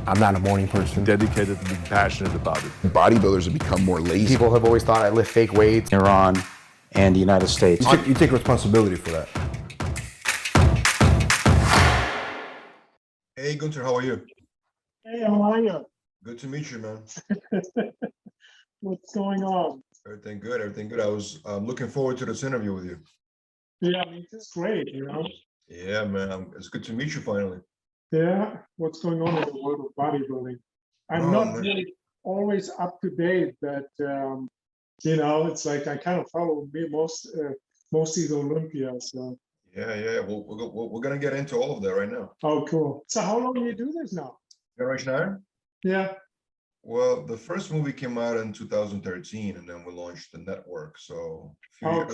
I'm not a morning person. Dedicated to being passionate about it. Bodybuilders have become more lazy. People have always thought I lift fake weights. Iran and the United States. You take responsibility for that. Hey, Gunter, how are you? Hey, how are you? Good to meet you, man. What's going on? Everything good, everything good. I was looking forward to this interview with you. Yeah, I mean, it's great, Yeah, man. It's good to meet you finally. Yeah, what's going on in the world of bodybuilding? I'm not really always up to date, but it's like I kind of follow mostly the Olympia. So. Yeah. We're gonna get into all of that right now. Oh, cool. So how long do you do this now? Generation Iron? Yeah. Well, the first movie came out in 2013, and then we launched the network. So a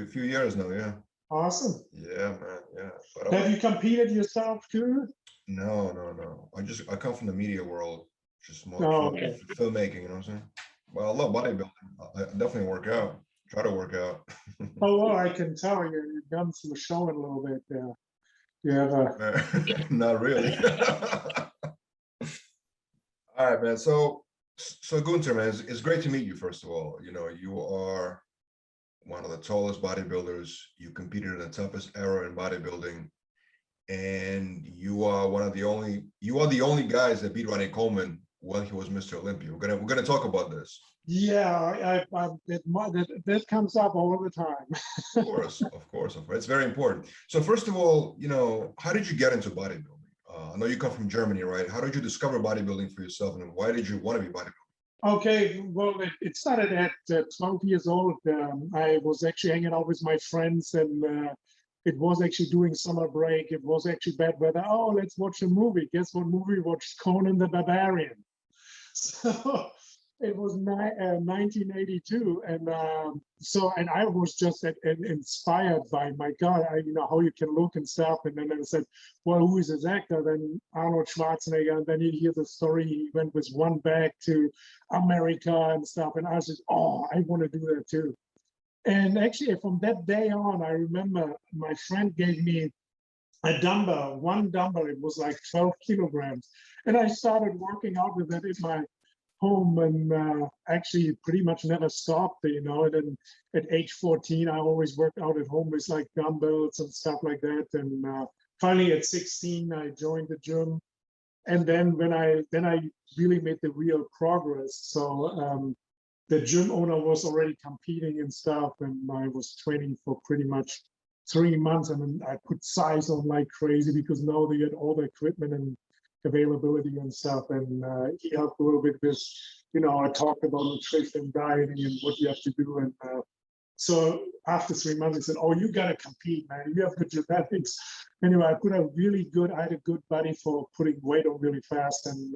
few years now, yeah. Awesome. Yeah, man. Yeah. But have you competed yourself too? No. I come from the media world, just more filmmaking, you know what I'm saying? Well, I love bodybuilding. I definitely work out. Try to work out. Oh, well, I can tell your guns were showing a little bit there. You have a not really. All right, man. So Gunter, man, it's great to meet you, first of all. You know, you are one of the tallest bodybuilders. You competed in the toughest era in bodybuilding. And you are the only guys that beat Ronnie Coleman when he was Mr. Olympia. We're gonna talk about this. Yeah, that comes up all the time. Of course. It's very important. So first of all, how did you get into bodybuilding? I know you come from Germany, right? How did you discover bodybuilding for yourself, and why did you want to be bodybuilding? Okay, well, it started at 12 years old. I was actually hanging out with my friends, and it was actually during summer break. It was actually bad weather. Oh, let's watch a movie. Guess what movie? Watched Conan the Barbarian. So it was 1982, and I was just inspired by, my God, how you can look and stuff. And then I said, well, who is this actor? Then Arnold Schwarzenegger. And then you hear the story. He went with one bag to America and stuff. And I said, oh, I want to do that too. And actually, from that day on, I remember my friend gave me a dumbbell, one dumbbell. It was like 12 kilograms. And I started working out with it in my home, and actually pretty much never stopped, And then at age 14, I always worked out at home with like dumbbells and stuff like that. And finally at 16, I joined the gym. And then when I really made the real progress. So the gym owner was already competing and stuff, and I was training for pretty much 3 months, and then I put size on like crazy because now they had all the equipment and availability and stuff. And he helped a little bit with, I talked about nutrition, dieting, and what you have to do. And so after 3 months, he said, oh, you got to compete, man. You have good genetics. Anyway, I had a good body for putting weight on really fast. And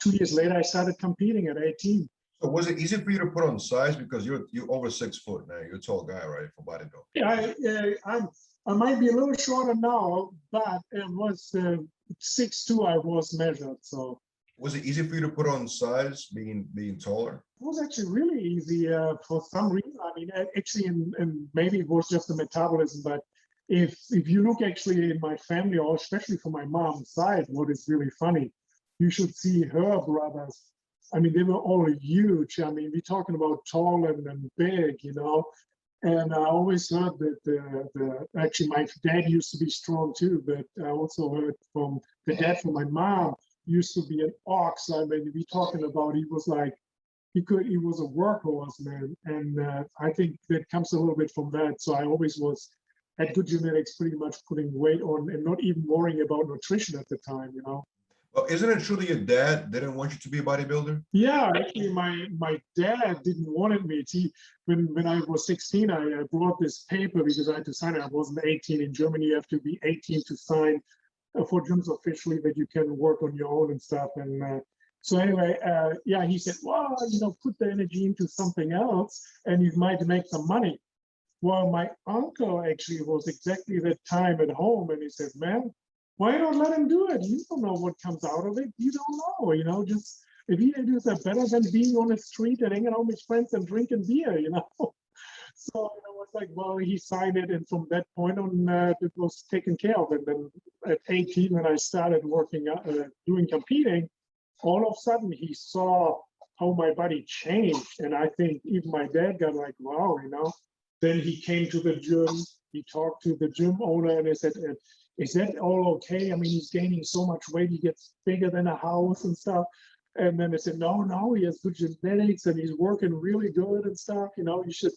2 years later, I started competing at 18. So was it easy for you to put on size, because you're over 6 foot now? You're a tall guy, right, for bodybuilding? Yeah, I might be a little shorter now, but it was 6'2" I was measured. So was it easy for you to put on size, being taller? It was actually really easy for some reason. I mean, actually, and maybe it was just the metabolism, but if you look actually in my family, or especially for my mom's side, what is really funny, you should see her brothers. I mean, they were all huge. I mean, we're talking about tall and big, And I always heard that actually my dad used to be strong too, but I also heard from the dad from my mom used to be an ox. I mean, we're talking about, he was a workhorse, man. And I think that comes a little bit from that. So I always had good genetics, pretty much putting weight on and not even worrying about nutrition at the time, Well, isn't it true that your dad didn't want you to be a bodybuilder? Yeah, actually, my dad didn't want me. When I was 16, I brought this paper because I had to sign it. I wasn't 18 in Germany. You have to be 18 to sign for gyms officially that you can work on your own and stuff. And so anyway, he said, well, put the energy into something else and you might make some money. Well, my uncle actually was exactly that time at home, and he said, man, why not let him do it? You don't know what comes out of it. You don't know, just if he does that better than being on the street and hanging out with friends and drinking beer, So I was like, well, he signed it. And from that point on, it was taken care of. And then at 18, when I started working, doing competing, all of a sudden he saw how my body changed. And I think even my dad got like, wow, Then he came to the gym, he talked to the gym owner and he said, is that all okay? I mean, he's gaining so much weight, he gets bigger than a house and stuff. And then they said, no, he has good genetics and he's working really good and stuff. You should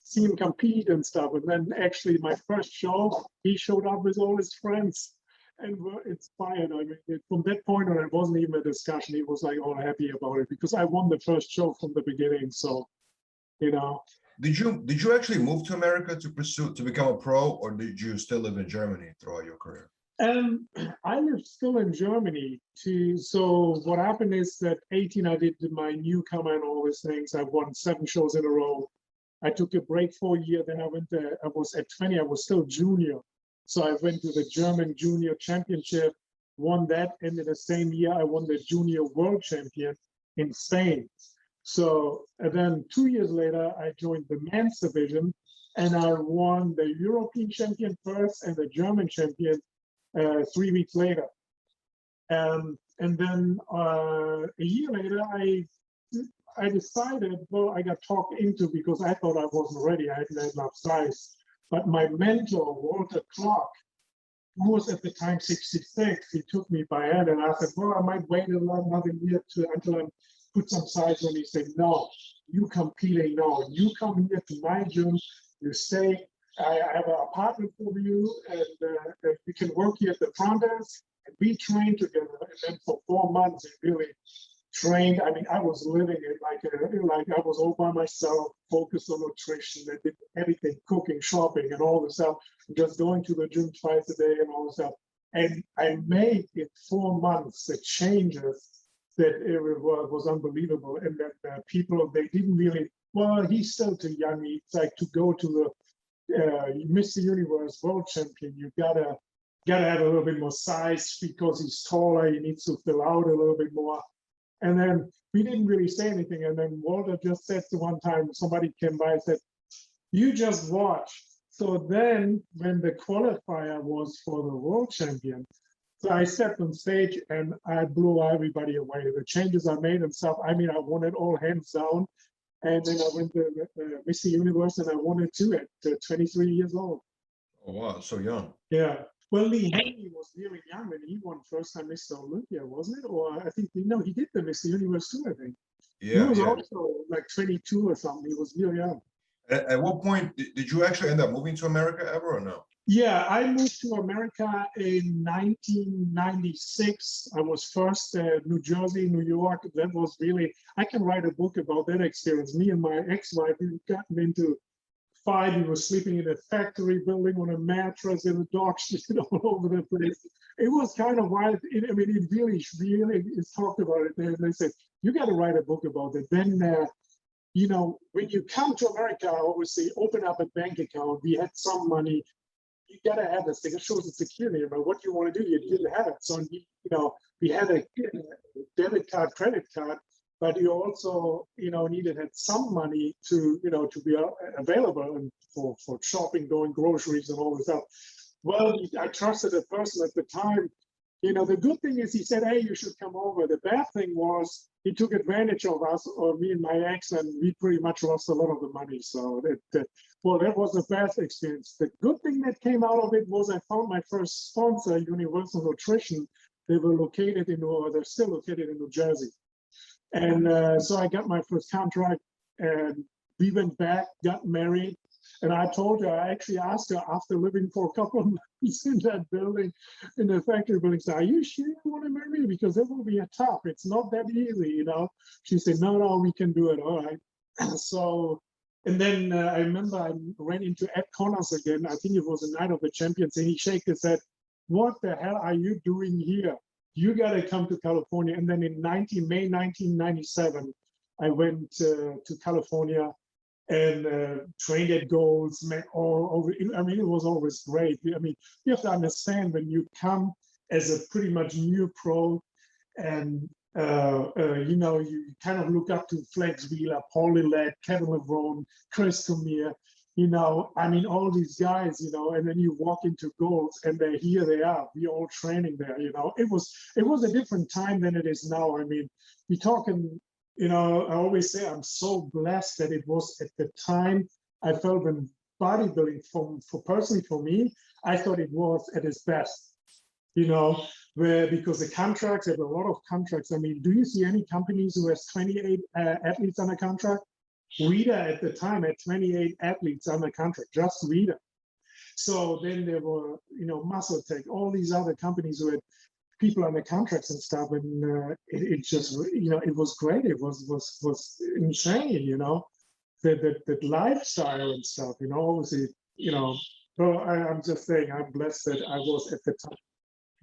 see him compete and stuff. And then actually my first show, he showed up with all his friends and were inspired. I mean, from that point on, it wasn't even a discussion. He was like all happy about it because I won the first show from the beginning. So, Did you actually move to America to become a pro, or did you still live in Germany throughout your career? I live still in Germany so what happened is that 18, I did my newcomer and all these things. I won 7 shows in a row. I took a break for a year. Then I was at 20, I was still junior. So I went to the German junior championship, won that. And in the same year, I won the junior world champion in Spain. So and then 2 years later, I joined the men's division and I won the European champion first and the German champion 3 weeks later. And then a year later, I decided, well, I got talked into because I thought I wasn't ready. I hadn't had enough size. But my mentor, Walter Clark, who was at the time 66, he took me by hand and I said, well, I might wait another year until I put some size on. He said, no, you competing now. You come here to my gym, you stay. I have an apartment for you, and you can work here at the front desk, and we train together. And then for 4 months, he really trained. I mean, I was living it like I was all by myself, focused on nutrition. I did everything, cooking, shopping, and all this stuff. Just going to the gym twice a day and all this stuff. And I made in 4 months the changes that it was unbelievable. And that people, they didn't really. Well, he's still too young. It's like to go to the Mr. Universe world champion, you gotta have a little bit more size because he's taller, he needs to fill out a little bit more. And then we didn't really say anything. And then Walter just said to one time, somebody came by and said, you just watch. So then when the qualifier was for the world champion, so I stepped on stage and I blew everybody away. The changes I made and stuff, I mean, I won it all hands down. And then I went to Mr. Universe and I won it too at 23 years old. Oh, wow, so young. Yeah. Well, Lee Haney was really young when he won first time Mr. Olympia, wasn't it? Or I think, he did the Mr. Universe too, I think. Yeah, he was also like 22 or something. He was really young. At what point did you actually end up moving to America ever or no? Yeah, I moved to America in 1996. I was first New Jersey, New York. That was really, I can write a book about that experience. Me and my ex-wife, we gotten into fight. We were sleeping in a factory building on a mattress and the dogs shit all over the place. It was kind of wild. It really is talked about it. They said, you got to write a book about it. Then, when you come to America, obviously open up a bank account. We had some money. You got to have this thing. It shows the security about what you want to do. You didn't have it. So, we had a debit card, credit card, but you also, had some money to be available and for shopping, going groceries and all this stuff. Well, I trusted a person at the time. The good thing is he said, hey, you should come over. The bad thing was he took advantage of us, or me and my ex, and we pretty much lost a lot of the money. So that was the bad experience. The good thing that came out of it was I found my first sponsor, Universal Nutrition. They're still located in New Jersey. And so I got my first contract and we went back, got married. And I told her, I actually asked her after living for a couple of months in that building, in the factory building, so are you sure you want to marry me? Because it will be tough. It's not that easy, She said, no, we can do it. All right. So, and then I remember I ran into Ed Connors again. I think it was the night of the champions. And he shook his head, what the hell are you doing here? You got to come to California. And then in May 1997, I went to California and trained at Gold's, met all over. It was always great. You have to understand when you come as a pretty much new pro and, you kind of look up to Flex Wheeler, Paul Lillette, Kevin Levrone, Chris Cormier. I mean, all these guys, and then you walk into goals and here they are, we're all training there, it was a different time than it is now. I mean, you're talking, I always say I'm so blessed that it was at the time I felt when bodybuilding personally for me, I thought it was at its best, because the contracts, there were a lot of contracts. I mean, do you see any companies who has 28 athletes on a contract? Weider at the time had 28 athletes on the contract, just Weider. So then there were, Muscle Tech, all these other companies who had people on the contracts and stuff, and it just, it was great. It was insane, that lifestyle and stuff, obviously, so I'm just saying, I'm blessed that I was at the time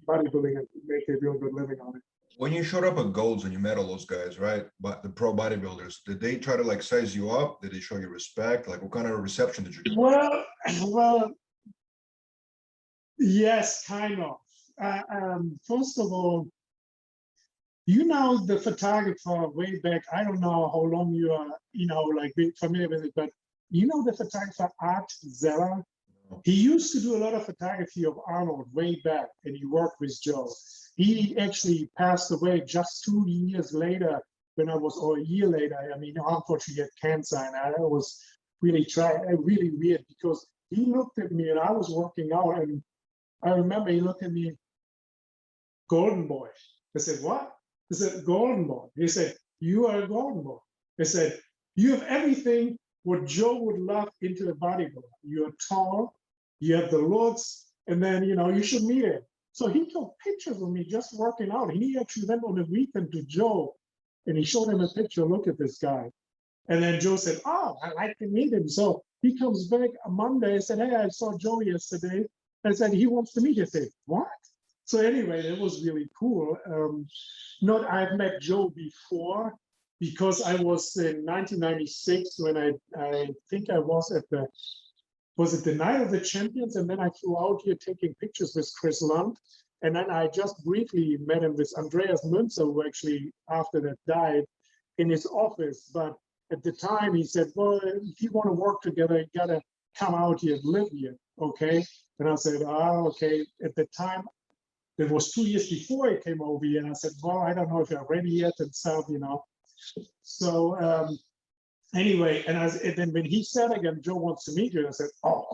bodybuilding and make a real good living on it. When you showed up at Golds and you met all those guys, right? But the pro bodybuilders, did they try to like size you up? Did they show you respect? Like what kind of reception did you get? Well, yes, kind of. First of all, the photographer way back, I don't know how long you are, like being familiar with it, but the photographer Art Zeller? He used to do a lot of photography of Arnold way back, and he worked with Joe. He actually passed away just 2 years later or a year later. I mean, unfortunately, he had cancer, and I was really weird because he looked at me and I was working out, and I remember he looked at me, golden boy. I said, what? I said, golden boy. He said, you are a golden boy. I said, you have everything what Joe would love into a bodybuilder. You're tall, you have the looks, and then, you should meet him. So he took pictures of me just working out. He actually went on a weekend to Joe and he showed him a picture, look at this guy. And then Joe said, oh, I'd like to meet him. So he comes back on Monday and said, hey, I saw Joe yesterday. I said, he wants to meet you. I said, what? So anyway, that was really cool. I've met Joe before because I was in 1996 when I think I was at the Night of the Champions, and then I flew out here taking pictures with Chris Lund, and then I just briefly met him with Andreas Münzer, who actually after that died, in his office. But at the time he said, well, if you want to work together, you gotta come out here and live here, okay? And I said, oh, okay. At the time, it was 2 years before I came over here, and I said, well, I don't know if you're ready yet and stuff, So anyway, and then when he said again, Joe wants to meet you, I said, oh,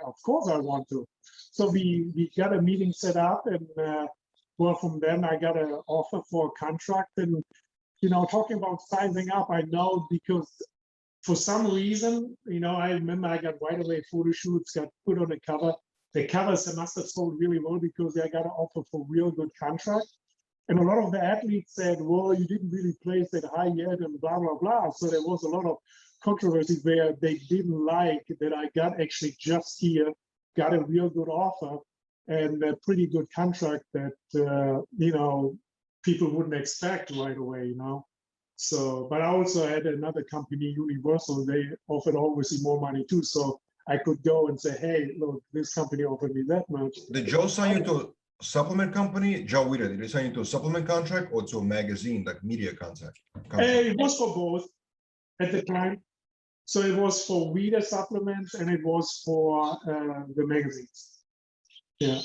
of course I want to. So we got a meeting set up, and from then I got an offer for a contract. And talking about sizing up, I know because for some reason, I remember I got right away photo shoots, got put on the cover. The covers must have sold really well because I got an offer for real good contract. And a lot of the athletes said, well, you didn't really place that high yet and blah, blah, blah. So there was a lot of controversy where they didn't like that I got actually just here, got a real good offer and a pretty good contract that, people wouldn't expect right away, So, but I also had another company, Universal, they offered obviously more money too. So I could go and say, hey, look, this company offered me that much. Did Joe sign you to a supplement company? Joe Weider, did he sign you to a supplement contract or to a magazine, like media contract? It was for both at the time. So it was for Weider supplements and it was for the magazines. Yeah.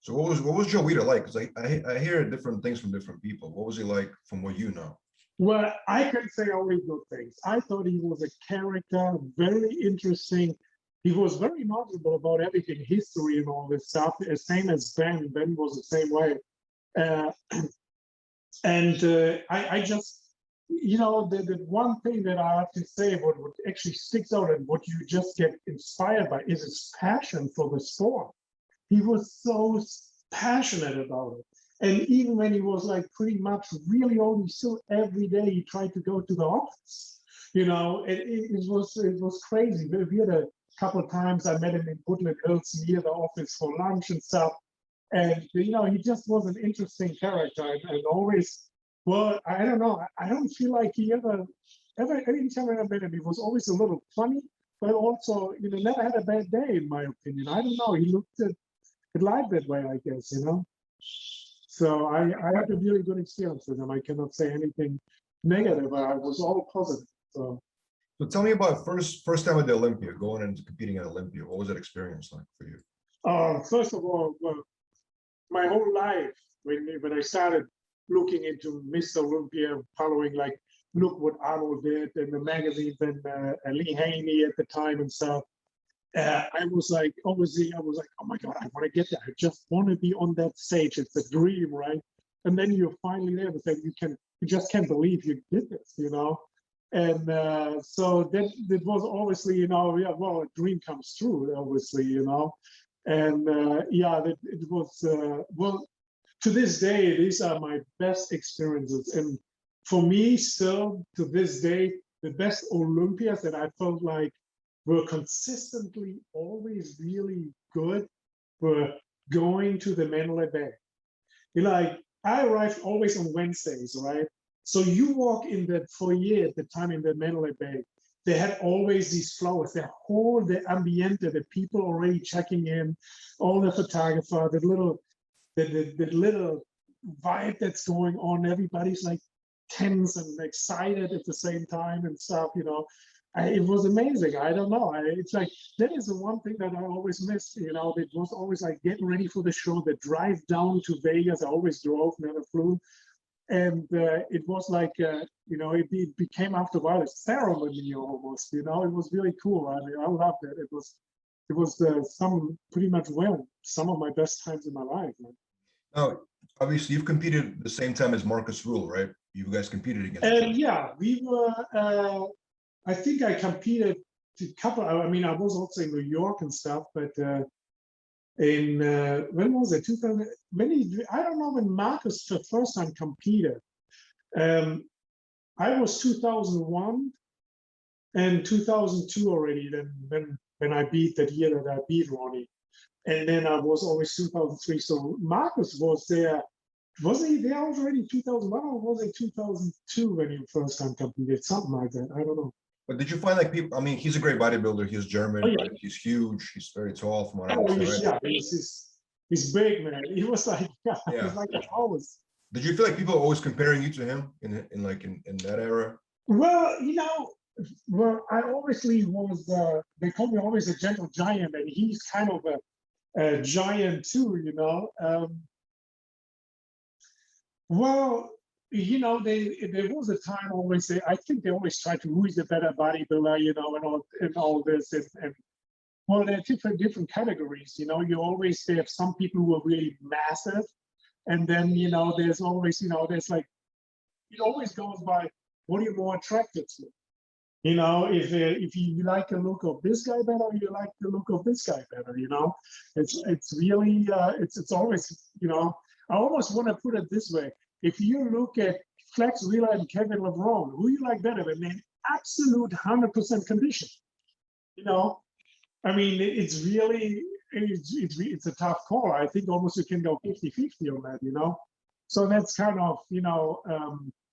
So what was Joe Weider like? Because I hear different things from different people. What was he like from what you know? Well, I can say only good things. I thought he was a character, very interesting. He was very knowledgeable about everything, history and all this stuff, same as Ben. Ben was the same way. I just, the one thing that I have to say, what actually sticks out and what you just get inspired by is his passion for the sport. He was so passionate about it. And even when he was like pretty much really old, still every day he tried to go to the office. It was crazy. We had a couple of times I met him in Woodland Hills near the office for lunch and stuff. And, he just was an interesting character and always, well, I don't know. I don't feel like he ever, anytime I met him, he was always a little funny, but also, never had a bad day, in my opinion. I don't know. He looked at life that way, I guess, So I had a really good experience with him. I cannot say anything negative. I was all positive. So. So tell me about first time at the Olympia, going and competing at Olympia. What was that experience like for you? First of all, well, my whole life, when I started looking into Mr. Olympia, following like, look what Arnold did in the magazines and Lee Haney at the time and stuff. I was like, obviously, I was like, oh my God, I want to get there. I just want to be on that stage. It's a dream, right? And then you're finally there. It's like you just can't believe you did this, you know? And so that was obviously, you know, yeah, well, a dream comes true, obviously, you know? And yeah, it was, well, to this day, these are my best experiences. And for me, still to this day, the best Olympias that I felt like were consistently always really good were going to the Mandalay Bay. You know, like I arrived always on Wednesdays, right? So you walk in the foyer at the time in the Mandalay Bay, they had always these flowers, the ambiente, the people already checking in, all the photographer, the little vibe that's going on. Everybody's like tense and excited at the same time and stuff, you know. It was amazing. I don't know. It's like, that is the one thing that I always missed, you know. It was always like getting ready for the show, the drive down to Vegas. I always drove, never flew. And it was like, you know, it became after a while a ceremony almost, you know. It was really cool. I mean, I loved it. It was pretty much, well, some of my best times in my life, man. Now, obviously, you've competed at the same time as Marcus Rule, right? You guys competed against each other. Yeah, we were, I think I competed a couple, I mean, I was also in New York and stuff, but in, when was it, 2000, I don't know when Marcus the first time competed. I was 2001 and 2002 already, then when I beat that year that I beat Ronnie. And then I was always 2003. So Marcus was there. Was he there already 2001 or was it 2002 when he first time competed? Something like that. I don't know. But did you find like people? I mean, he's a great bodybuilder. He's German, right? He's huge. He's very tall, from what I understand. Right? Yeah, he's big, man. He was like, he's like always. Did you feel like people are always comparing you to him in that era? Well, you know, I obviously was. They call me always a gentle giant, and he's kind of a giant too, you know. Well, you know, there was a time always I think they always try to who is the better bodybuilder, you know, and all this and well, there are different categories, you know. You always have some people who are really massive, and then you know there's always, you know, there's like, it always goes by what are you more attracted to, you know. If you like the look of this guy better, or you like the look of this guy better, you know. It's really it's always, you know. I almost want to put it this way. If you look at Flex Wheeler and Kevin LeBron, who you like better? When they're in absolute 100% condition, you know. I mean, it's really, it's a tough call. I think almost you can go 50-50 on that, you know. So that's kind of, you know,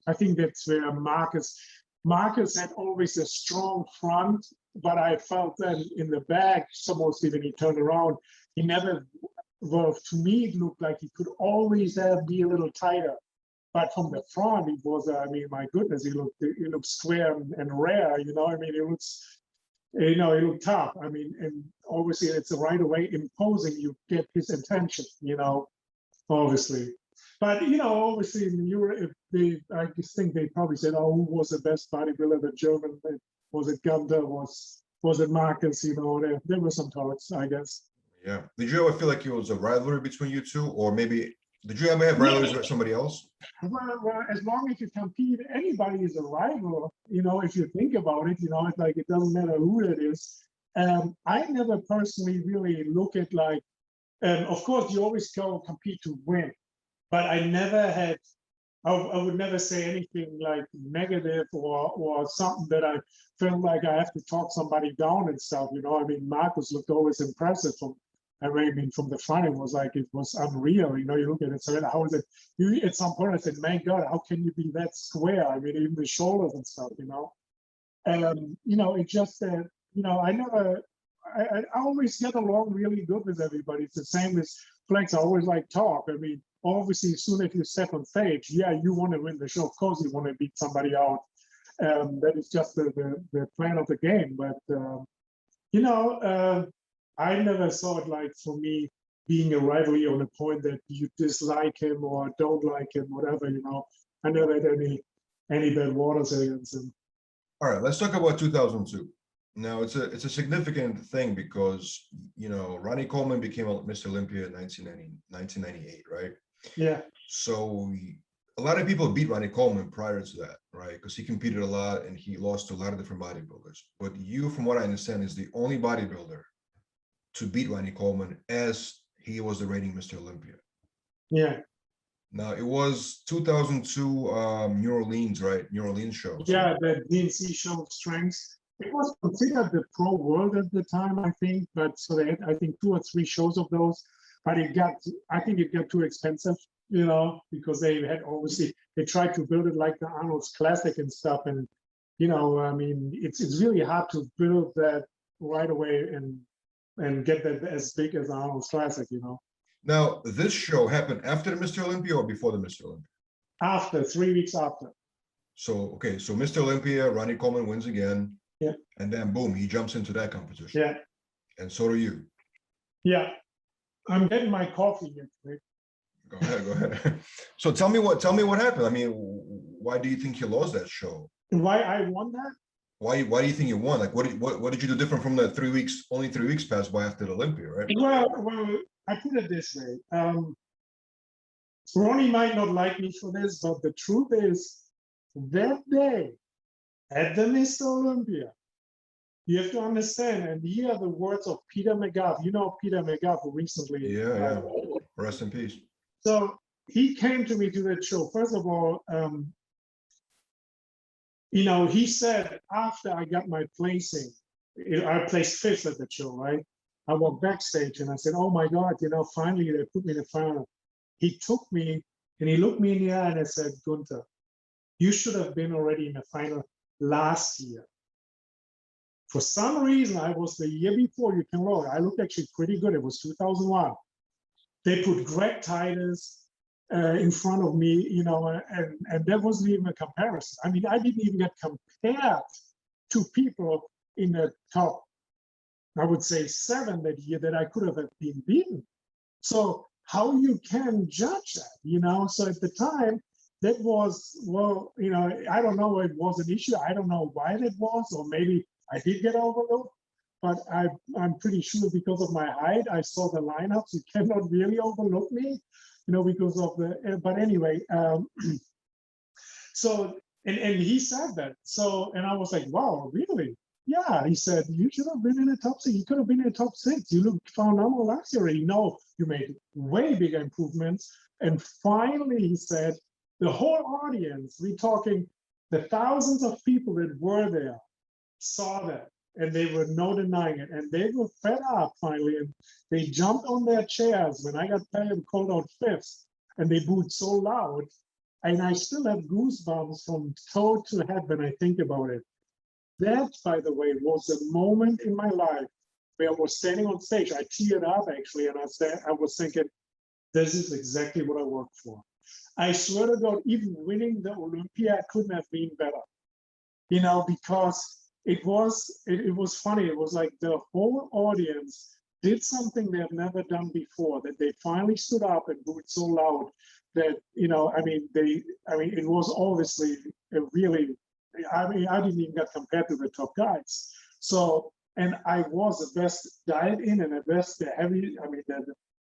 I think that's where Marcus had always a strong front, but I felt that in the back, almost when he turned around, he never, well, to me, it looked like he could always be a little tighter. But from the front, it was, I mean, my goodness, he looked square and rare, you know. I mean, it looks, you know, it looked tough. I mean, and obviously it's right away imposing, you get his attention, you know, obviously. But, you know, obviously in Europe, I just think they probably said, oh, who was the best bodybuilder, the German? Was it Gunter? Was it Marcus? You know, there were some thoughts, I guess. Yeah. Did you ever feel like it was a rivalry between you two? Or maybe, did you ever have rivalries with somebody else? Well, as long as you compete, anybody is a rival, you know, if you think about it, you know, it's like, it doesn't matter who it is. I never personally really look at like, of course, you always go compete to win, but I never had, I would never say anything like negative or something that I felt like I have to talk somebody down and stuff, you know. I mean, Marcus looked always impressive I mean, from the front, it was like, it was unreal. You know, you look at it, so how is it? You, at some point, I said, "Man, God, how can you be that square?" I mean, even the shoulders and stuff, you know. You know, it just, you know, I always get along really good with everybody. It's the same as Flex. I always like talk. I mean, obviously, as soon as you step on stage, yeah, you want to win the show. Of course, you want to beat somebody out. That is just the plan of the game. But you know, I never saw it like, for me, being a rivalry on a point that you dislike him or don't like him, whatever. You know, I never had any bad waters against him. All right, let's talk about 2002. Now, it's a significant thing because, you know, Ronnie Coleman became Mr. Olympia in 1998, right? Yeah. So a lot of people beat Ronnie Coleman prior to that, right? Because he competed a lot and he lost to a lot of different bodybuilders. But you, from what I understand, is the only bodybuilder to beat Ronnie Coleman as he was the reigning Mr. Olympia. Yeah. Now, it was 2002 New Orleans, right? New Orleans show. Yeah, the DNC show of strength. It was considered the pro world at the time, I think, but so they had, I think, 2 or 3 shows of those, but I think it got too expensive, you know, because they had obviously, they tried to build it like the Arnold's Classic and stuff. And, you know, I mean, it's really hard to build that right away and get that as big as Arnold's Classic, you know. Now, this show happened after the Mr. Olympia or before the Mr. Olympia? After, 3 weeks after. So, okay, so Mr. Olympia, Ronnie Coleman wins again. Yeah. And then boom, he jumps into that competition. Yeah. And so do you. Yeah. I'm getting my coffee here. Right? Go ahead. So tell me what happened. I mean, why do you think you lost that show? Why I won that? Why do you think you won? Like, what did you do different from the 3 weeks? Only 3 weeks passed by after the Olympia, right? Well, I put it this way. Ronnie might not like me for this, but the truth is, that day at the Mr. Olympia, you have to understand, and here are the words of Peter McGuff. You know Peter McGuff, who recently. Yeah. Rest in peace. So he came to me to that show. First of all, you know, he said after I got my placing, I placed 5th at the show, right? I walked backstage and I said, "Oh my God, you know, finally they put me in the final." He took me and he looked me in the eye and I said, "Gunter, you should have been already in the final last year. For some reason, I was the year before, you can look, I looked actually pretty good. It was 2001. They put Greg Titus in front of me, you know, and there wasn't even a comparison. I mean, I didn't even get compared to people in the top, I would say 7 that year that I could have been beaten. So how you can judge that, you know? So at the time, that was, well, you know, I don't know if it was an issue. I don't know why that was, or maybe I did get overlooked, but I'm pretty sure because of my height, I saw the lineups. You cannot really overlook me, you know, because of the, but anyway, so, and he said that. So, and I was like, wow, really? Yeah, he said, you should have been in the top 6. You could have been in the top 6. You looked phenomenal last year already. No, you made way bigger improvements. And finally, he said, the whole audience, we're talking the thousands of people that were there, saw that, and they were no denying it. And they were fed up finally, and they jumped on their chairs when I got called out 5th, and they booed so loud. And I still have goosebumps from toe to head when I think about it. That, by the way, was a moment in my life where I was standing on stage. I teared up actually, and I was thinking, this is exactly what I worked for. I swear to God, even winning the Olympia couldn't have been better, you know, because it was funny. It was like the whole audience did something they had never done before, that they finally stood up and booed so loud that, you know, I mean, it was obviously a really, I didn't even get compared to the top guys. So, and I was the best dialed in and the best heavy, I mean,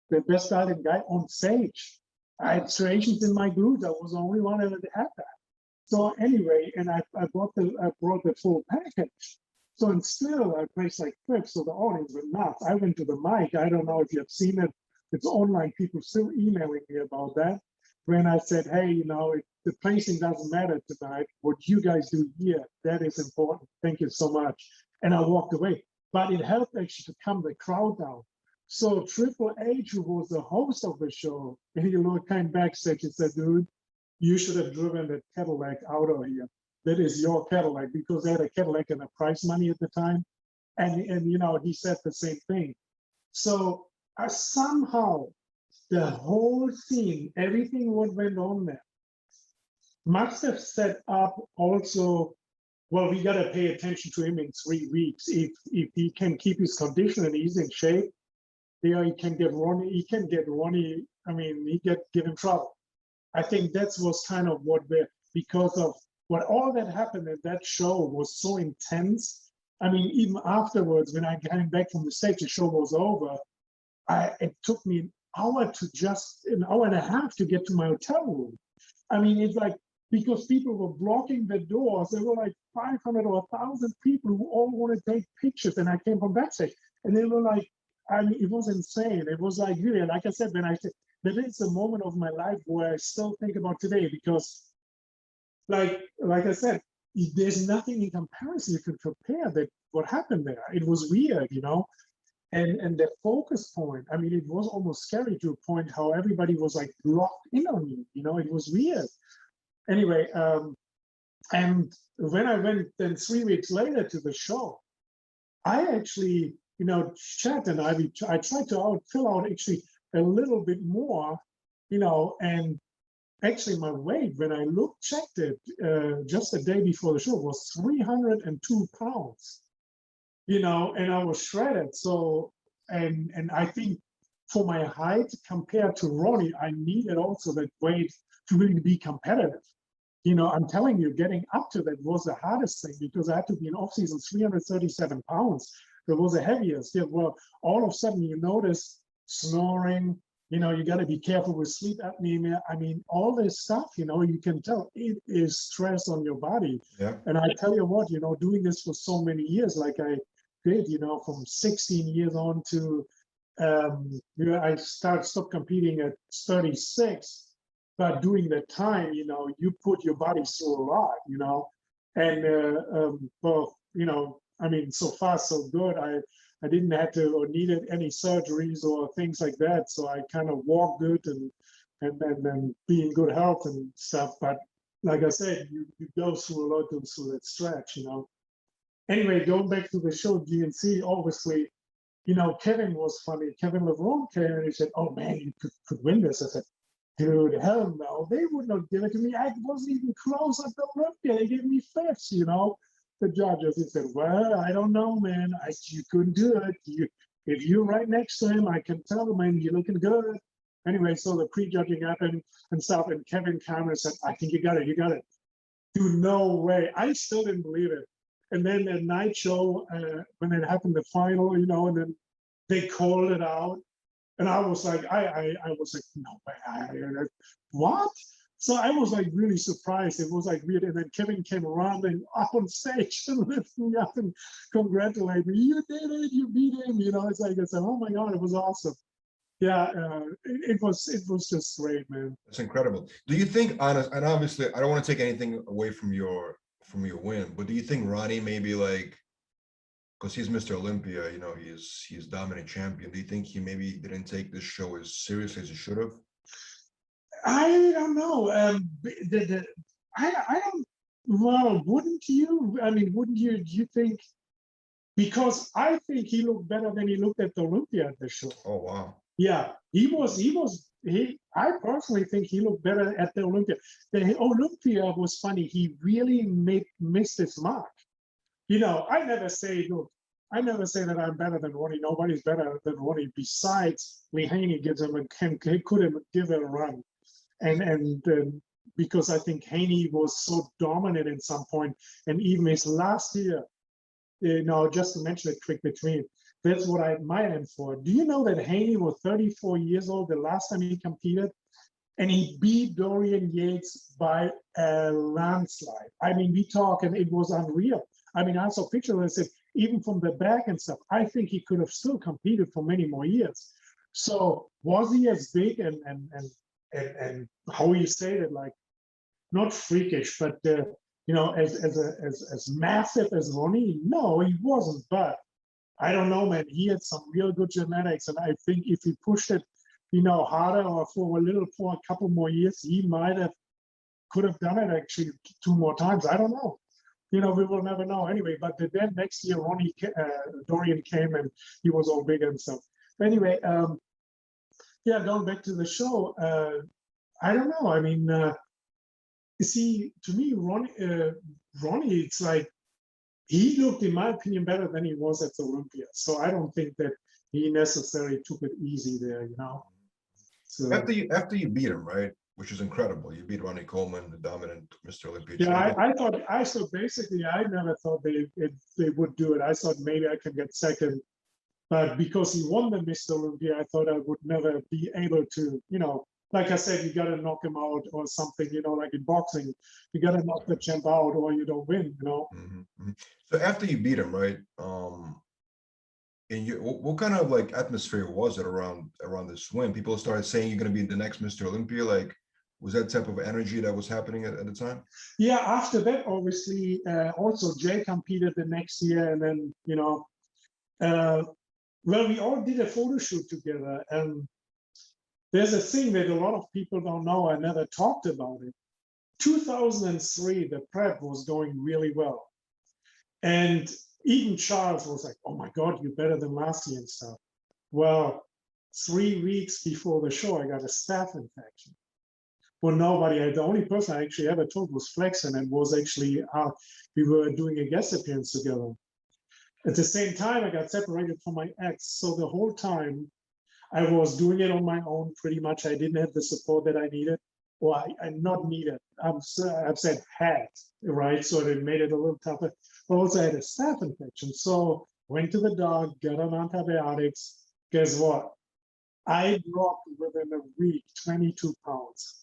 the best dialed in guy on stage. I had striations in my glutes. I was the only one that had that. So anyway, and I brought the full package. So and still I placed like 5th, so the audience went nuts. I went to the mic. I don't know if you have seen it. It's online. People still emailing me about that. When I said, hey, you know, the placing doesn't matter tonight. What you guys do here, that is important. Thank you so much. And I walked away. But it helped actually to calm the crowd down. So Triple H, who was the host of the show, and he came backstage and said, dude, you should have driven that Cadillac out of here. That is your Cadillac, because they had a Cadillac and a prize money at the time. And you know, he said the same thing. So somehow the whole scene, everything what went on there, must have set up also well, we got to pay attention to him in 3 weeks. If he can keep his condition and he's in shape, he can get Ronnie. I mean, he get in trouble. I think that was kind of because of what all that happened at that show was so intense. I mean, even afterwards, when I came back from the stage, the show was over. It took me an hour and a half to get to my hotel room. I mean, it's like, because people were blocking the doors. There were like 500 or 1,000 people who all want to take pictures. And I came from backstage and they were like, I mean, it was insane. It was like, really, like I said, when I said, that is a moment of my life where I still think about today, because like I said, there's nothing in comparison you can compare that what happened there. It was weird, you know, and the focus point, I mean, it was almost scary to a point how everybody was like locked in on me, you know, it was weird. Anyway, and when I went then 3 weeks later to the show, I actually, you know, Chad and I tried to fill out actually a little bit more, you know, and actually my weight, when I checked it just the day before the show, was 302 pounds, you know, and I was shredded. So, and I think for my height compared to Ronnie, I needed also that weight to really be competitive. You know, I'm telling you, getting up to that was the hardest thing, because I had to be in off season 337 pounds. That was the heaviest. Yeah, well, all of a sudden you notice snoring, you know, you got to be careful with sleep apnea. I mean, all this stuff, you know, you can tell it is stress on your body. Yeah. And I tell you what, you know, doing this for so many years, like I did, you know, from 16 years on to, you know, I stopped competing at 36. But during that time, you know, you put your body through a lot, you know, and well, you know, I mean, so far so good. I didn't have to or needed any surgeries or things like that, so I kind of walk good and be in good health and stuff. But like I said, you go through a lot through that stretch, you know. Anyway, going back to the show, GNC, obviously, you know, Kevin was funny. Kevin LeBron came and he said, "Oh man, you could win this." I said, "Dude, hell no, they would not give it to me. I wasn't even close at the Olympia. They gave me fifth, you know." The judges, he said, "Well, I don't know, man. You couldn't do it. If you're right next to him, I can tell, man, you're looking good." Anyway, so the pre-judging happened and stuff, and Kevin Cameron said, "I think you got it, you got it." Dude, no way. I still didn't believe it. And then the night show, when it happened, the final, you know, and then they called it out. And I was like, I was like, no way, what? So I was like really surprised. It was like weird. And then Kevin came running up on stage and lifted me up and congratulated me. "You did it, you beat him." You know, it's like, I said, "Oh my God, it was awesome." Yeah, it was just great, man. That's incredible. Do you think, and obviously, I don't want to take anything away from your win, but do you think Ronnie maybe like, because he's Mr. Olympia, you know, he's dominant champion. Do you think he maybe didn't take this show as seriously as he should have? I don't know. I don't. Well, wouldn't you? I mean, wouldn't you? Do you think? Because I think he looked better than he looked at the Olympia at the show. Oh wow. Yeah, I personally think he looked better at the Olympia. The Olympia was funny. He really missed his mark. You know, I never say that I'm better than Ronnie. Nobody's better than Ronnie besides Lee Haney gives him he couldn't give it a run. And because I think Haney was so dominant at some point, and even his last year, you know, just to mention it quick between, that's what I admire him for. Do you know that Haney was 34 years old the last time he competed? And he beat Dorian Yates by a landslide. I mean, we talk, and it was unreal. I mean, I saw pictures and I said, even from the back and stuff, I think he could have still competed for many more years. So was he as big and how you say it, like, not freakish, but you know, as massive as Ronnie? No, he wasn't. But I don't know, man. He had some real good genetics, and I think if he pushed it, you know, harder or for a couple more years, he could have done it actually 2 more times. I don't know. You know, we will never know anyway. But then next year, Dorian came and he was all big and stuff. Anyway, yeah, going back to the show, I don't know. I mean, you see, to me, Ronnie, it's like he looked, in my opinion, better than he was at the Olympia. So I don't think that he necessarily took it easy there, you know. So After you beat him, right? Which is incredible. You beat Ronnie Coleman, the dominant Mr. Olympia yeah, champion. I thought basically I never thought they would do it. I thought maybe I can get second, but because he won the Mr. Olympia, I thought I would never be able to, you know, like I said, you got to knock him out or something, you know, like in boxing, you got to knock the champ out or you don't win, you know. So after you beat him, right? And what kind of like atmosphere was it around this win? People started saying you're going to be the next Mr. Olympia. Like, was that type of energy that was happening at the time? Yeah, after that, obviously, also Jay competed the next year, and then, you know, well, we all did a photo shoot together, and there's a thing that a lot of people don't know. I never talked about it. 2003, the prep was going really well, and even Charles was like, "Oh my God, you're better than last year and stuff." Well, 3 weeks before the show, I got a staph infection. Well, the only person I actually ever told was Flexen, and was actually we were doing a guest appearance together. At the same time, I got separated from my ex. So the whole time I was doing it on my own, pretty much. I didn't have the support that I needed, or I not needed. I've said had, right? So it made it a little tougher. But also I had a staph infection. So went to the doc, got on antibiotics. Guess what? I dropped within a week 22 pounds.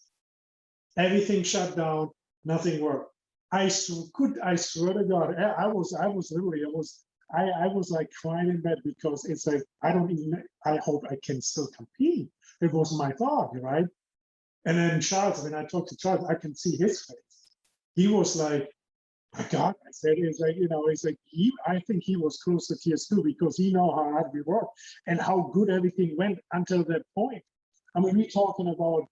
Everything shut down, nothing worked. I swear to God, I was like crying in bed, because it's like, I hope I can still compete. It was my thought, right? And then Charles, when I talked to Charles, I can see his face. He was like, my God, I said, it's like, you know, it's like, I think he was close to tears too, because he know how hard we worked and how good everything went until that point. I mean, we're talking about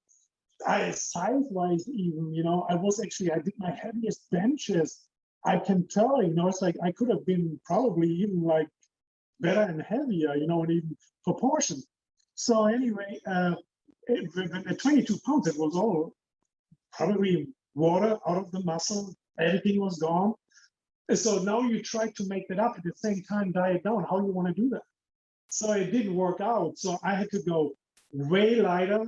size-wise even, you know, I did my heaviest benches. I can tell, you know, it's like I could have been probably even like better and heavier, you know, and even proportion. So anyway, at 22 pounds, it was all probably water out of the muscle. Everything was gone. And so now you try to make that up at the same time, diet down. How you want to do that? So it didn't work out. So I had to go way lighter.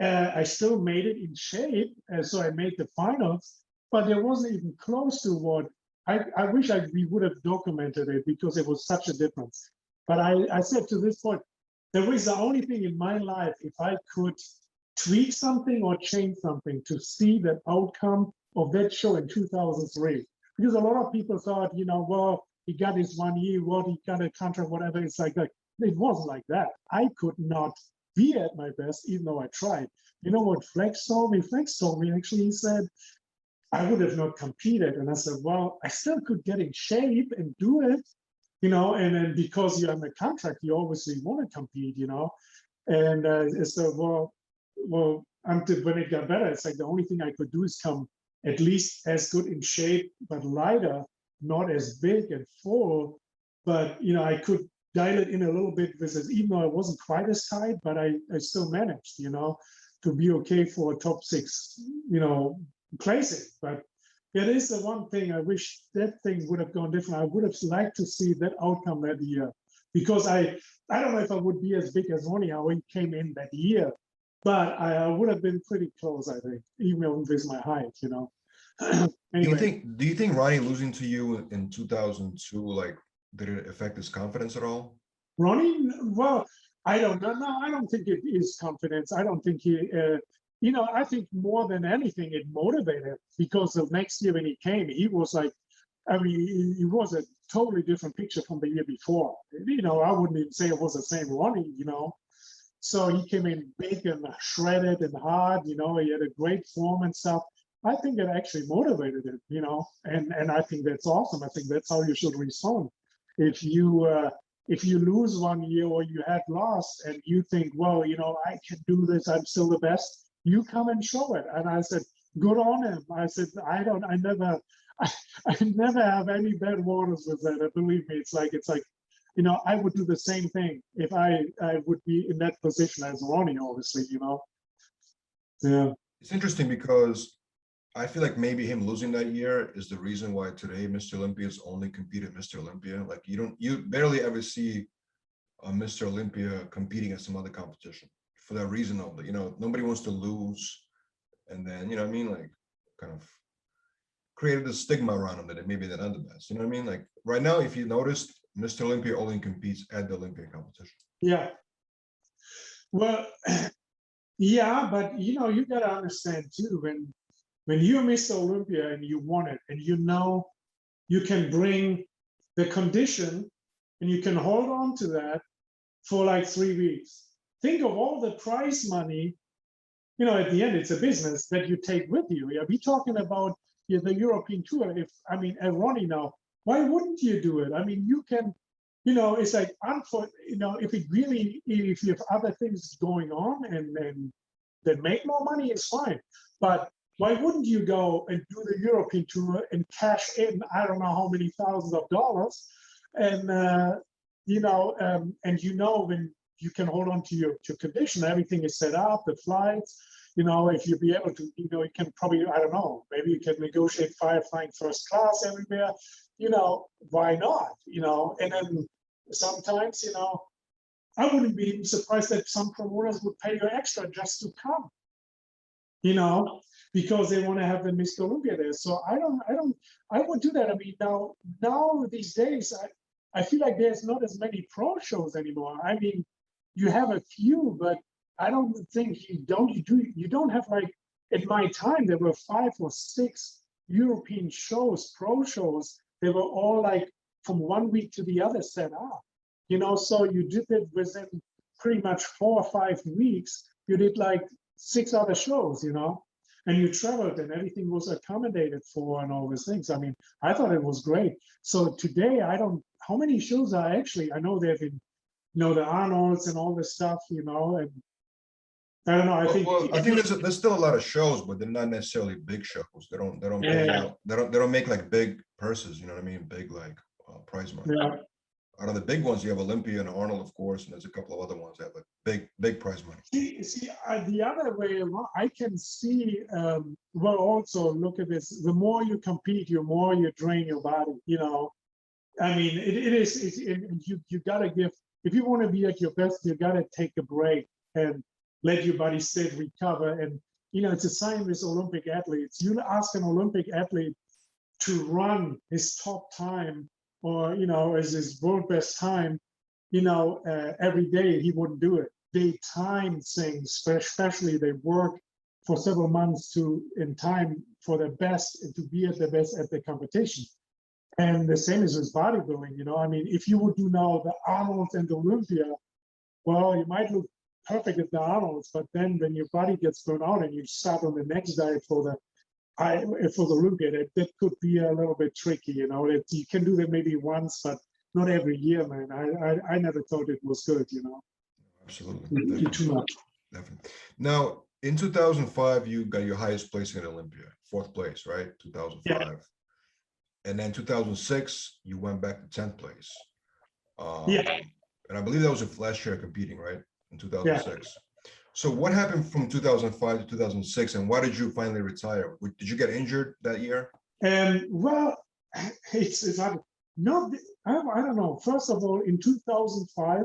I still made it in shape, so I made the finals, but it wasn't even close to what I wish we would have documented it, because it was such a difference. But I said to this point, there is the only thing in my life, if I could tweak something or change something to see the outcome of that show in 2003, because a lot of people thought, you know, well, he got his 1 year, well, he got a contract, whatever. It's like that. It wasn't like that. I could not be at my best, even though I tried. You know what Flex told me? Flex told me, actually, he said, I would have not competed. And I said, well, I still could get in shape and do it, you know, and then because you're on the contract, you obviously want to compete, you know. And I said, well, until when it got better, it's like the only thing I could do is come at least as good in shape, but lighter, not as big and full. But, you know, I could dial it in a little bit with it, even though I wasn't quite as tight, but I still managed, you know, to be okay for a top 6, you know, placing. But it is the one thing I wish that thing would have gone different. I would have liked to see that outcome that year, because I don't know if I would be as big as Ronnie, how he came in that year, but I would have been pretty close, I think, even with my height, you know. Anyway. Do you think Ronnie losing to you in 2002, like, did it affect his confidence at all? Ronnie, well, I don't know. No, I don't think it is confidence. I don't think he, you know, I think more than anything, it motivated, because the next year when he came, he was like, I mean, he was a totally different picture from the year before. You know, I wouldn't even say it was the same Ronnie, you know. So he came in big and shredded and hard, you know, he had a great form and stuff. I think it actually motivated him, you know, and I think that's awesome. I think that's how you should respond. If you lose 1 year or you had lost and you think, well, you know, I can do this, I'm still the best, you come and show it. And I said, good on him. I said, I never have any bad waters with that. Believe me, it's like, you know, I would do the same thing if I would be in that position as Ronnie, obviously, you know. Yeah. It's interesting because I feel like maybe him losing that year is the reason why today Mr. Olympia is only competed Mr. Olympia. Like you barely ever see a Mr. Olympia competing at some other competition for that reason only. You know, nobody wants to lose, and then, you know what I mean, like kind of created a stigma around him that maybe they're not the best. You know what I mean? Like right now, if you noticed, Mr. Olympia only competes at the Olympic competition. Yeah. Well, yeah, but you know, you got to understand too, when you're Mr. Olympia and you won it, and you know you can bring the condition and you can hold on to that for like 3 weeks. Think of all the prize money, you know, at the end, it's a business that you take with you. Yeah, we're talking about the European tour. If, I mean, Ronnie now, why wouldn't you do it? I mean, you can, you know, it's like, you know, if you have other things going on and that make more money, it's fine. But why wouldn't you go and do the European tour and cash in, I don't know how many thousands of dollars, and you know, when you can hold on to your condition, everything is set up, the flights, you know, if you be able to, you know, you can probably, I don't know, maybe you can negotiate flying first class everywhere, you know, why not, you know, and then sometimes, you know, I wouldn't be surprised that some promoters would pay you extra just to come, you know, because they want to have the Mr. Olympia there. So I would do that. I mean, now these days, I feel like there's not as many pro shows anymore. I mean, you have a few, but I don't think you don't have, like, at my time, there were 5 or 6 European shows, pro shows. They were all like from one week to the other set up, you know, so you did it within pretty much 4 or 5 weeks. You did like 6 other shows, you know, and you traveled and everything was accommodated for and all these things. I mean, I thought it was great. So today, how many shows are actually, I know there have been, you know, the Arnolds and all this stuff, you know, and I don't know. I think there's still a lot of shows, but they're not necessarily big shows. They don't pay out. They don't make like big purses. You know what I mean? Big like prize money. Yeah. Out of the big ones, you have Olympia and Arnold, of course, and there's a couple of other ones that have like big prize money. See, the other way around, I can see. Well, also look at this. The more you compete, the more you drain your body. You know, I mean, you gotta give. If you want to be at your best, you gotta take a break and let your body sit, recover. And, you know, it's the same with Olympic athletes. You ask an Olympic athlete to run his top time or, you know, as his world best time, you know, every day, he wouldn't do it. They time things, especially they work for several months in time for their best and to be at their best at the competition. And the same is with bodybuilding, you know. I mean, if you would do now the Arnold and the Olympia, well, you might look perfect at the Arnolds, but then when your body gets burned out and you start on the next diet for the Olympia, that could be a little bit tricky, you know. That you can do that maybe once, but not every year, man. I never thought it was good, you know. Absolutely, Definitely. Too much. Definitely. Now, in 2005, you got your highest placing at Olympia, 4th place, right? 2005. Yeah. And then 2006, you went back to 10th place. Yeah. And I believe that was your last year competing, right? In 2006. Yeah. So what happened from 2005 to 2006, and why did you finally retire? Did you get injured that year? Well, it's no, I don't know. First of all, in 2005,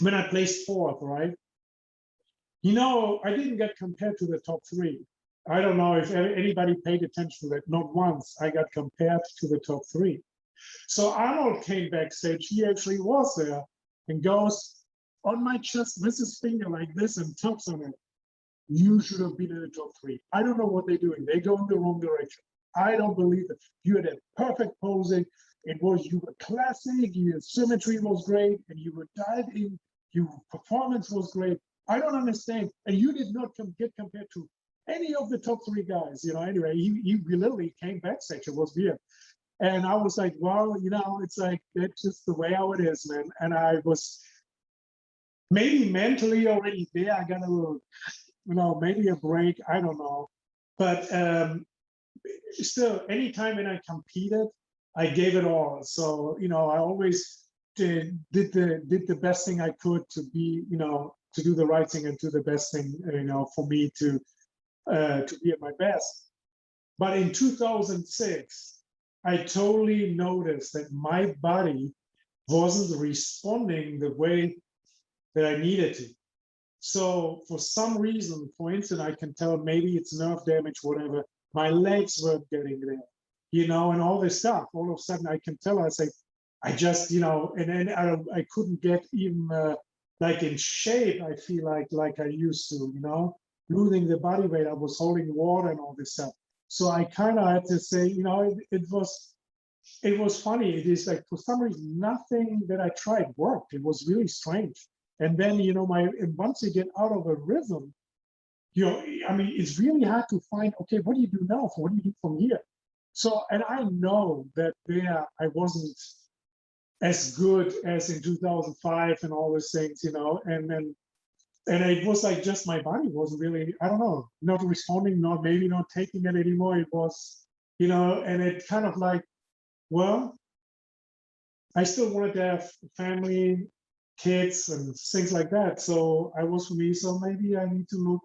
when I placed 4th, right? You know, I didn't get compared to the top 3. I don't know if anybody paid attention to that. Not once I got compared to the top 3. So Arnold came backstage. He actually was there and goes on my chest with his finger like this and taps on it. You should have been in the top 3. I don't know what they're doing. They go in the wrong direction. I don't believe it. You had a perfect posing. You were classic. Your symmetry was great, and you were dialed in. Your performance was great. I don't understand. And you did not get compared to any of the top 3 guys, you know. Anyway, he literally came backstage. It was weird. And I was like, well, you know, it's like, that's just the way how it is, man. And I was maybe mentally already there. I got a little, you know, maybe a break. I don't know. But still, anytime when I competed, I gave it all. So, you know, I always did the best thing I could to be, you know, to do the right thing and do the best thing, you know, for me to be at my best. But in 2006, I totally noticed that my body wasn't responding the way that I needed to. So for some reason, for instance, I can tell maybe it's nerve damage, whatever, my legs weren't getting there, you know, and all this stuff. All of a sudden I can tell, I say, I just, you know, and then I couldn't get even like in shape, I feel like I used to, you know, losing the body weight, I was holding water and all this stuff. So I kind of had to say, you know, it was funny. It is like, for some reason, nothing that I tried worked. It was really strange. And then, you know, and once you get out of a rhythm, you know, I mean, it's really hard to find, okay, what do you do now? What do you do from here? So, and I know that there I wasn't as good as in 2005 and all those things, you know, and it was like just my body wasn't really, I don't know, not responding, maybe not taking it anymore. It was, you know, and it kind of like, well, I still wanted to have family, kids and things like that. So I was for me, so maybe I need to look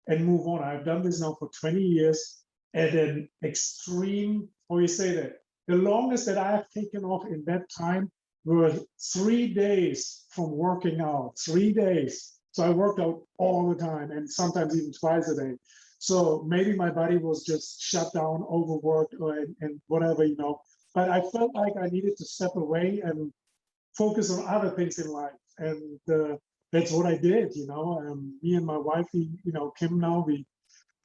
and move on. I've done this now for 20 years at an extreme, how you say that? The longest that I have taken off in that time were 3 days from working out, 3 days. So I worked out all the time and sometimes even twice a day. So maybe my body was just shut down, overworked, and whatever, you know. But I felt like I needed to step away and focus on other things in life. And that's what I did, you know. Me and my wife, you know, Kim now, we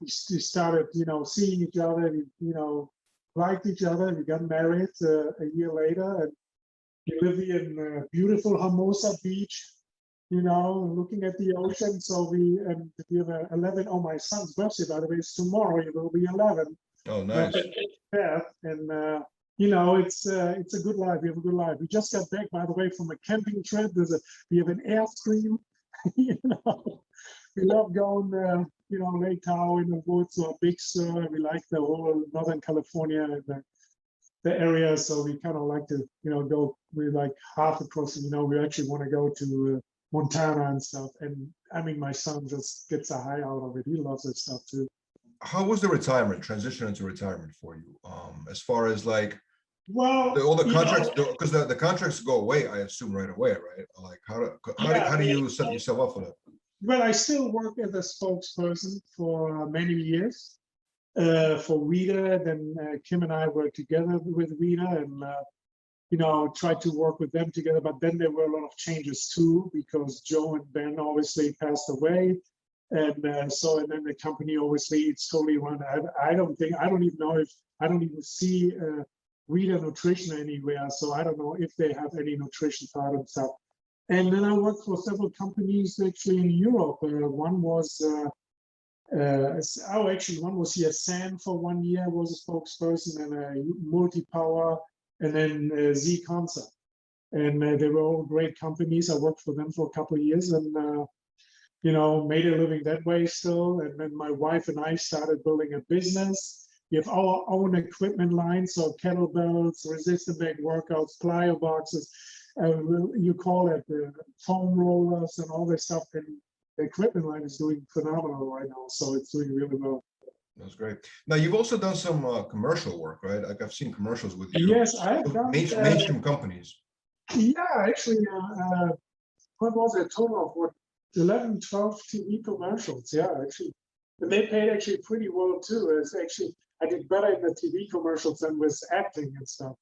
started, you know, seeing each other, we, you know, liked each other. We got married a year later, and we live in beautiful Hermosa Beach, you know, looking at the ocean. So we have 11. Oh, my son's birthday, by the way, is tomorrow. He will be 11. Oh, nice. Yeah, and you know, it's a good life. We have a good life. We just got back, by the way, from a camping trip. We have an Airstream. You know, we love going, you know, Lake Tahoe in the woods or Big Sur. We like the whole Northern California and the area. So we kind of like to, you know, go. We like half across. You know, we actually want to go to Montana and stuff. And I mean, my son just gets a high out of it. He loves that stuff too. How was the retirement transition into retirement for you? As far as like, well, all the contracts, because the contracts go away, I assume right away, right? Like how do you set yourself up for that? Well, I still work as a spokesperson for many years for Weider. Then Kim and I worked together with Weider and, you know, tried to work with them together. But then there were a lot of changes too, because Joe and Ben obviously passed away. And and then the company, obviously, it's totally run. I don't even see Weider Nutrition anywhere. So I don't know if they have any nutrition part and stuff. And then I worked for several companies actually in Europe. One was, one was here, Sam for 1 year was a spokesperson, and Multipower, and then Z Concept. And they were all great companies. I worked for them for a couple of years and, you know, made a living that way still. And then my wife and I started building a business. We have our own equipment line, so kettlebells, resistant bag workouts, plyo boxes, you call it foam rollers and all this stuff. And the equipment line is doing phenomenal right now, so it's doing really well. That's great. Now you've also done some commercial work, right? Like I've seen commercials with you. Yes, I've done mainstream companies. Yeah, actually, what was it? A total of what? 11, 12 TV commercials. Yeah, actually, and they paid actually pretty well too. It's actually, I did better in the TV commercials than with acting and stuff.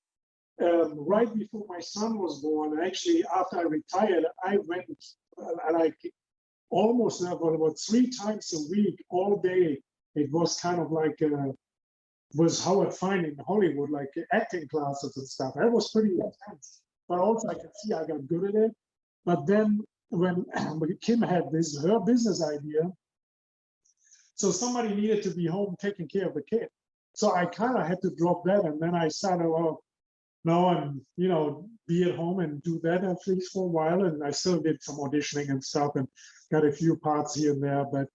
Right before my son was born, actually, after I retired, I went like almost about 3 times a week, all day. It was kind of like was Howard Fine in Hollywood, like acting classes and stuff. That was pretty intense. But also, I could see I got good at it. But then when Kim had her business idea, so somebody needed to be home taking care of the kid. So I kind of had to drop that, and then I started, well, no, and you know, be at home and do that at least for a while. And I still did some auditioning and stuff, and got a few parts here and there. But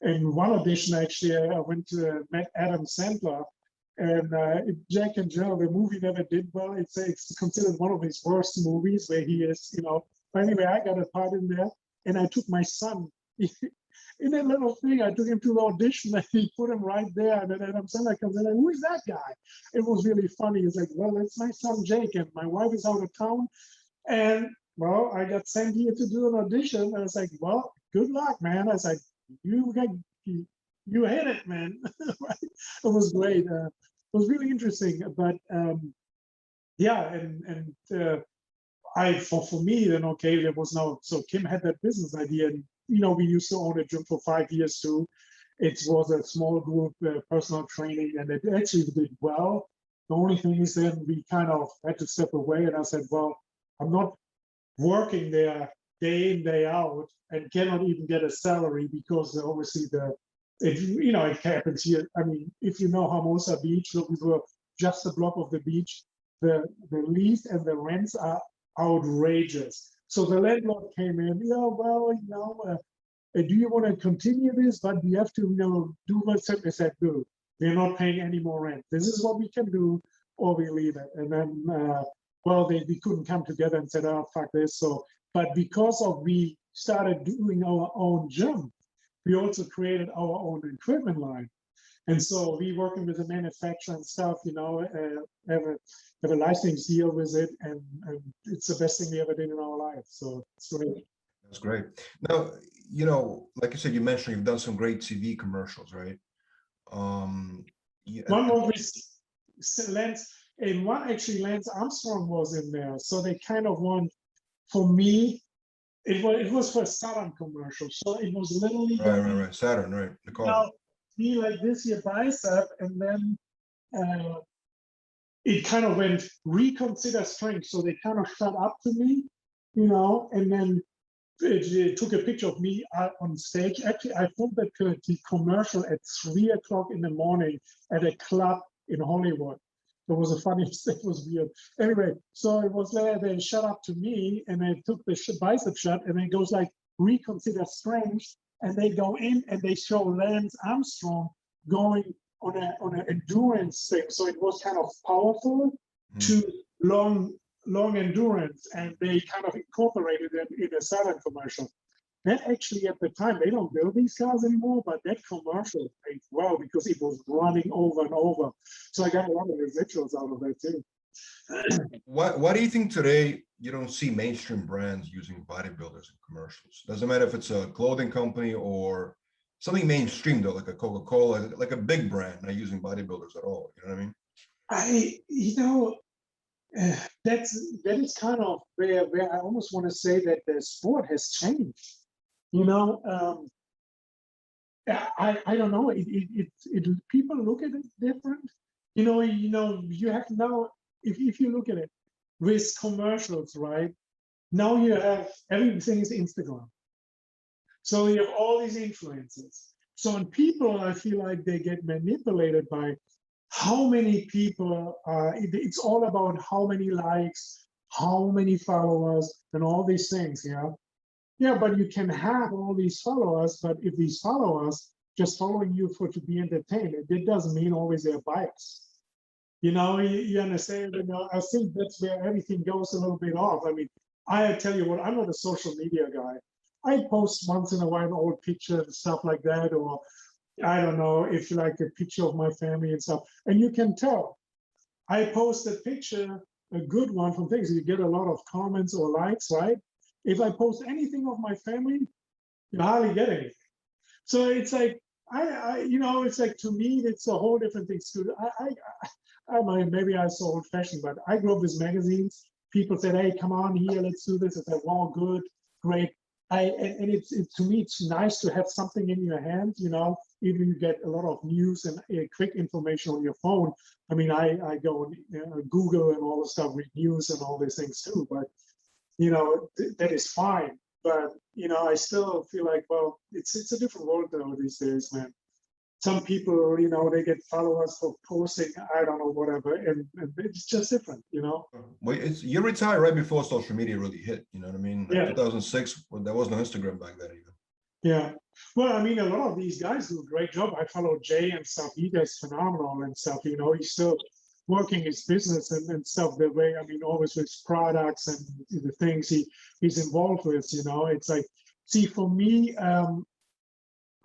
in one audition, actually, I went to met Adam Sandler, and Jack and Jill. The movie never did well. It's considered one of his worst movies, where he is, you know. But anyway, I got a part in there, and I took my son in that little thing, I took him to the audition and he put him right there. And then Adam Sandler comes in and, who is that guy? It was really funny. He's like, well, it's my son Jake, and my wife is out of town. And well, I got sent here to do an audition. And I was like, well, good luck, man. I was like, you hit it, man. Right? It was great. It was really interesting. But yeah, for me then, okay, there was no, so Kim had that business idea, and we used to own a gym for 5 years too. It was a small group personal training, and it actually did well. The only thing is then we kind of had to step away, and I said, well, I'm not working there day in, day out, and cannot even get a salary because obviously it happens here. I mean, if you know Hermosa Beach, so we were just a block of the beach. The lease and the rents are outrageous. So the landlord came in, do you want to continue this? But you have to, do what's said. They said, no, we're not paying any more rent. This is what we can do, or we leave it. And then, we couldn't come together and said, oh, fuck this. So, but because we started doing our own gym, we also created our own equipment line. And so we working with the manufacturer and stuff, have a license deal with it, and it's the best thing we ever did in our life. So it's great. That's great. Now, like you said, you mentioned you've done some great TV commercials, right? One more Lance, and one actually Lance Armstrong was in there. So they kind of won, for me, it was for a Saturn commercial. So it was literally right. Saturn, right? The car. Be like this, your bicep, and then it kind of went reconsider strength. So they kind of shut up to me, and then it took a picture of me on stage. Actually, I filmed that commercial at 3 o'clock in the morning at a club in Hollywood. It was a funny, it was weird. Anyway, so it was there, they shut up to me, and I took the bicep shot, and it goes like, reconsider strength. And they go in and they show Lance Armstrong going on an endurance thing. So it was kind of powerful to long endurance, and they kind of incorporated it in a Saturn commercial. That actually at the time, they don't build these cars anymore, but that commercial paid well because it was running over and over. So I got a lot of residuals out of that too. Why do you think today you don't see mainstream brands using bodybuilders in commercials? Doesn't matter if it's a clothing company or something mainstream though, like a Coca-Cola, like a big brand, not using bodybuilders at all. You know what I mean? That is kind of where I almost want to say that the sport has changed. I don't know. It people look at it different. You have now. If you look at it with commercials, right? Now you have everything is Instagram. So you have all these influencers. So when people, I feel like they get manipulated by how many people it's all about how many likes, how many followers, and all these things, Yeah, but you can have all these followers, but if these followers just following you to be entertained, it doesn't mean always they're biased. You understand? I think that's where everything goes a little bit off. I mean, I tell you what, I'm not a social media guy. I post once in a while an old picture and stuff like that, or I don't know, if you like a picture of my family and stuff. And you can tell. I post a picture, a good one from things, you get a lot of comments or likes, right? If I post anything of my family, you hardly get anything. So it's like, it's like, to me, it's a whole different thing. I might, maybe I'm so old fashioned, but I grew up with magazines. People said, hey, come on here, let's do this. I said, wow, good, great. And to me, it's nice to have something in your hand, even you get a lot of news and quick information on your phone. I mean, I go on Google and all the stuff, read news and all these things too, but, that is fine. But, I still feel like, well, it's a different world though these days, man. Some people, they get followers for posting, I don't know, whatever, and it's just different, Well, you retired right before social media really hit, you know what I mean? Like 2006, there was no Instagram back then even. Yeah. Well, I mean, a lot of these guys do a great job. I follow Jay and stuff. He does phenomenal and stuff, he's still working his business and stuff that way. I mean, always with products and the things he's involved with, It's like, see, for me,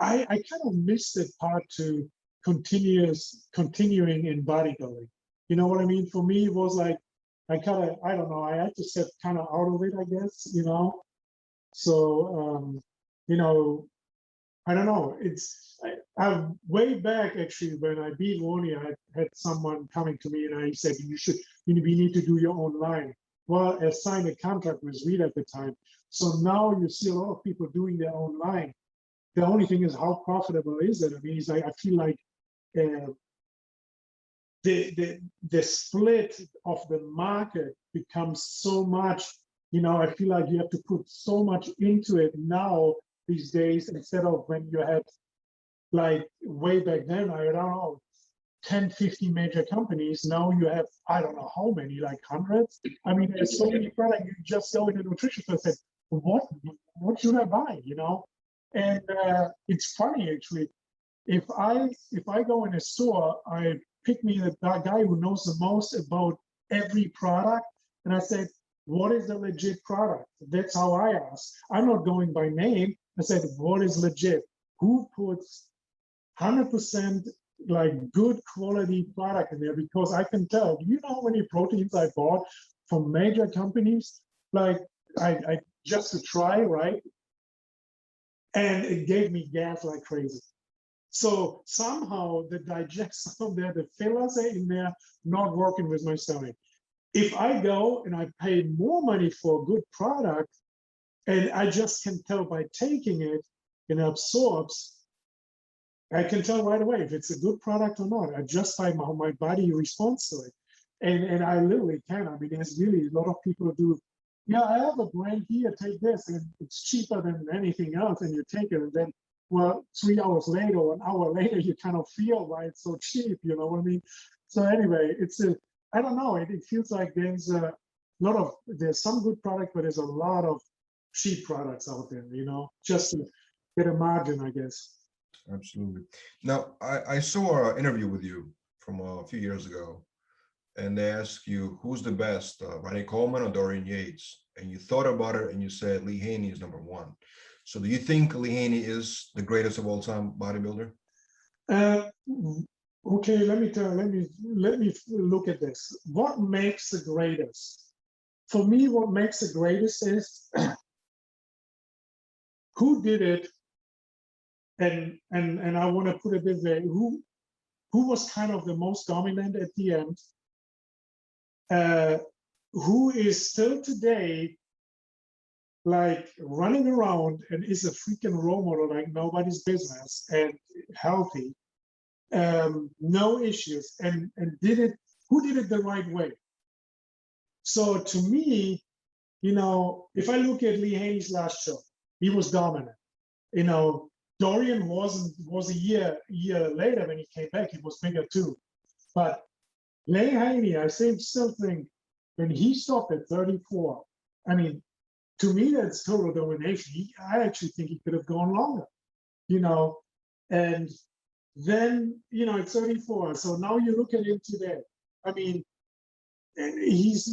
I kind of missed that part to continuing in bodybuilding. You know what I mean? For me, it was like, I don't know, I had to step kind of out of it, I guess, you know? So, you know, I don't know. I way back actually when I beat Ronnie, I had someone coming to me and I said, we need to do your own line. Well, I signed a contract with Reed at the time. So now you see a lot of people doing their own line. The only thing is, how profitable is it? I mean, it's like, I feel like the split of the market becomes so much, you know, I feel like you have to put so much into it now these days instead of when you had, like, way back then, I don't know, 10, 50 major companies. Now you have, I don't know how many, like hundreds. I mean, there's so many products. You just go in a nutrition store and say, what should I buy, you know? And it's funny, actually. If I go in a store, I pick me the guy who knows the most about every product, and I said, what is a legit product? That's how I ask. I'm not going by name. I said, what is legit? Who puts 100% like good quality product in there? Because I can tell. Do you know how many proteins I bought from major companies? Like I just to try, right? And it gave me gas like crazy. So somehow the digestion there, the fillers are in there, not working with my stomach. If I go and I pay more money for a good product, and I just can tell by taking it, and absorbs, I can tell right away if it's a good product or not. I just by how my body responds to it. And I literally can. I mean, there's really a lot of people do, yeah, I have a brand here, take this, and it's cheaper than anything else, and you take it, and then, well, 3 hours later or an hour later, you kind of feel why it's so cheap, you know what I mean? So anyway, I don't know, it feels like there's there's some good product, but there's a lot of cheap products out there, you know, just to get a margin, I guess. Absolutely. Now, I saw an interview with you from a few years ago, and they asked you who's the best, Ronnie Coleman or Dorian Yates, and you thought about it and you said Lee Haney is number one. So do you think Lee Haney is the greatest of all time bodybuilder? Okay, let me look at this. What makes the greatest? For me, what makes the greatest is who did it, and I want to put it this way: who was kind of the most dominant at the end? Who is still today like running around and is a freaking role model like nobody's business and healthy, no issues, and who did it the right way? So to me, you know, if I look at Lee Haney's last show, he was dominant. You know, Dorian was a year later when he came back, he was bigger too. But Lee Haney, I still think when he stopped at 34, I mean, to me, that's total domination. I actually think he could have gone longer, you know, and then, you know, at 34. So now you look at him today. I mean, he's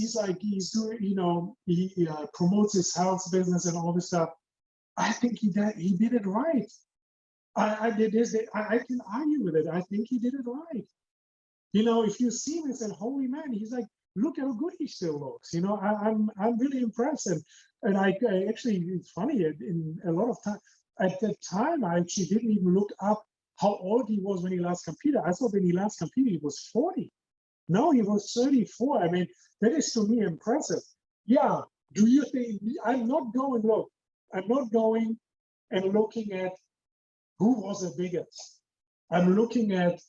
doing, you know, he promotes his health business and all this stuff. I think he did it right. I did this. I can argue with it. I think he did it right. You know, if you see him and say, holy man, he's like, look how good he still looks. You know, I'm really impressed. And I actually, it's funny, in a lot of time, at that time, I actually didn't even look up how old he was when he last competed. I thought when he last competed, he was 40. No, he was 34. I mean, that is to me impressive. Yeah, do you think, I'm not going and looking at who was the biggest. I'm looking at,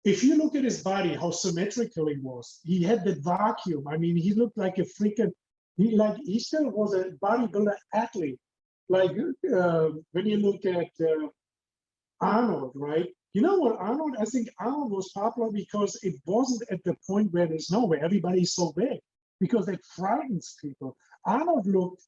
if you look at his body, how symmetrical he was. He had that vacuum. I mean, he looked like a freaking, he still was a bodybuilder athlete. Like when you look at Arnold, right? You know what, Arnold, I think Arnold was popular because it wasn't at the point where there's nowhere, everybody's so big, because it frightens people. Arnold looked,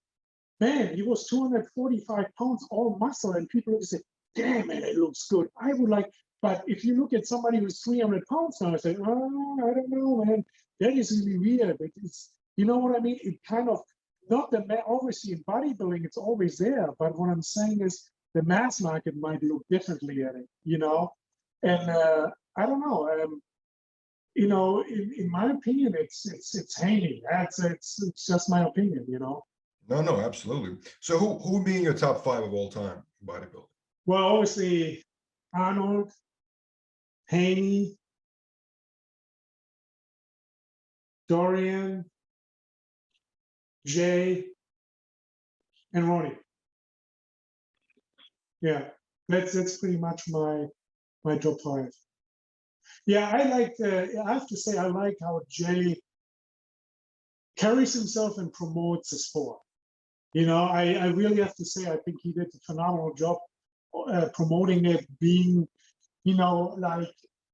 man, he was 245 pounds, all muscle, and people would say, damn, man, it looks good. I would like, but if you look at somebody who's 300 pounds now, I say, oh, I don't know, man, that is really weird. It's, you know what I mean? It kind of, not the man, obviously in bodybuilding, it's always there, but what I'm saying is, the mass market might look differently at it, you know. And I don't know. You know, in my opinion, it's Haney. It's just my opinion, you know. No, absolutely. So who would be in your top 5 of all time in bodybuilding? Well, obviously Arnold, Haney, Dorian, Jay, and Ronnie. Yeah, that's pretty much my top 5. Yeah, I have to say I like how Jay carries himself and promotes the sport. You know, I really have to say I think he did a phenomenal job promoting it, being, you know, like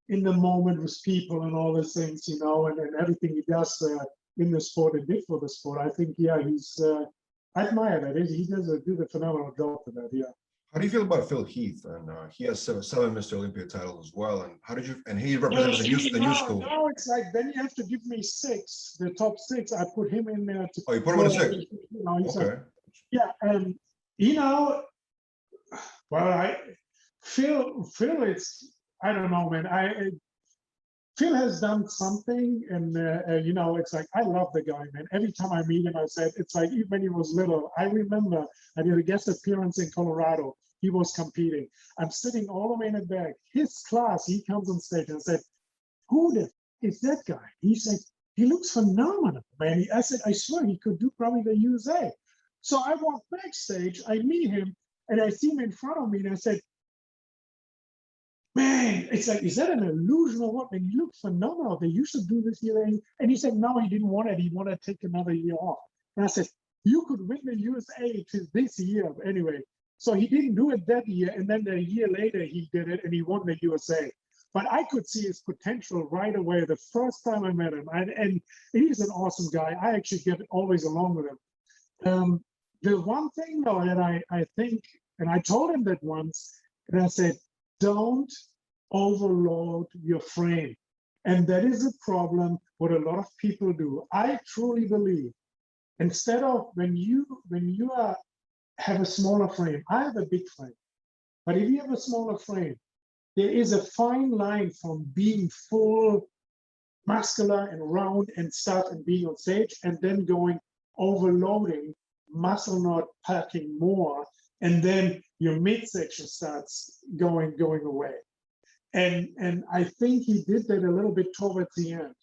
in the moment with people and all these things, you know, and everything he does in the sport and did for the sport. I think, yeah, I admire that. He does a phenomenal job for that, yeah. How do you feel about Phil Heath? And he has 7 Mr. Olympia titles as well. And how did you? And he represents the new school. Now it's like then you have to give me 6, the top 6. I put him in there. Oh, you put him in the 6. You know, Okay. Yeah, and you know, well, Phil, it's I don't know, man. Phil has done something, and you know, it's like I love the guy, man. Every time I meet him, I said it's like even when he was little. I remember I did a guest appearance in Colorado. He was competing. I'm sitting all the way in the back. His class, he comes on stage and I said, "Who the is that guy?" He said, "He looks phenomenal, man." I said, "I swear he could do probably the USA." So I walk backstage. I meet him, and I see him in front of me, and I said, "Man, it's like, is that an illusion or what? Man, you look phenomenal. They used to do this year." And he said, no, he didn't want it. He wanted to take another year off. And I said, you could win the USA to this year anyway. So he didn't do it that year. And then a year later, he did it and he won the USA. But I could see his potential right away the first time I met him. And he's an awesome guy. I actually get always along with him. The one thing, though, that I think, and I told him that once, and I said, don't overload your frame. And that is a problem what a lot of people do. I truly believe instead of when you have a smaller frame, I have a big frame, but if you have a smaller frame, there is a fine line from being full muscular and round and stuff and being on stage and then going overloading, muscle not packing more, and then your midsection starts going away. And I think he did that a little bit towards the end.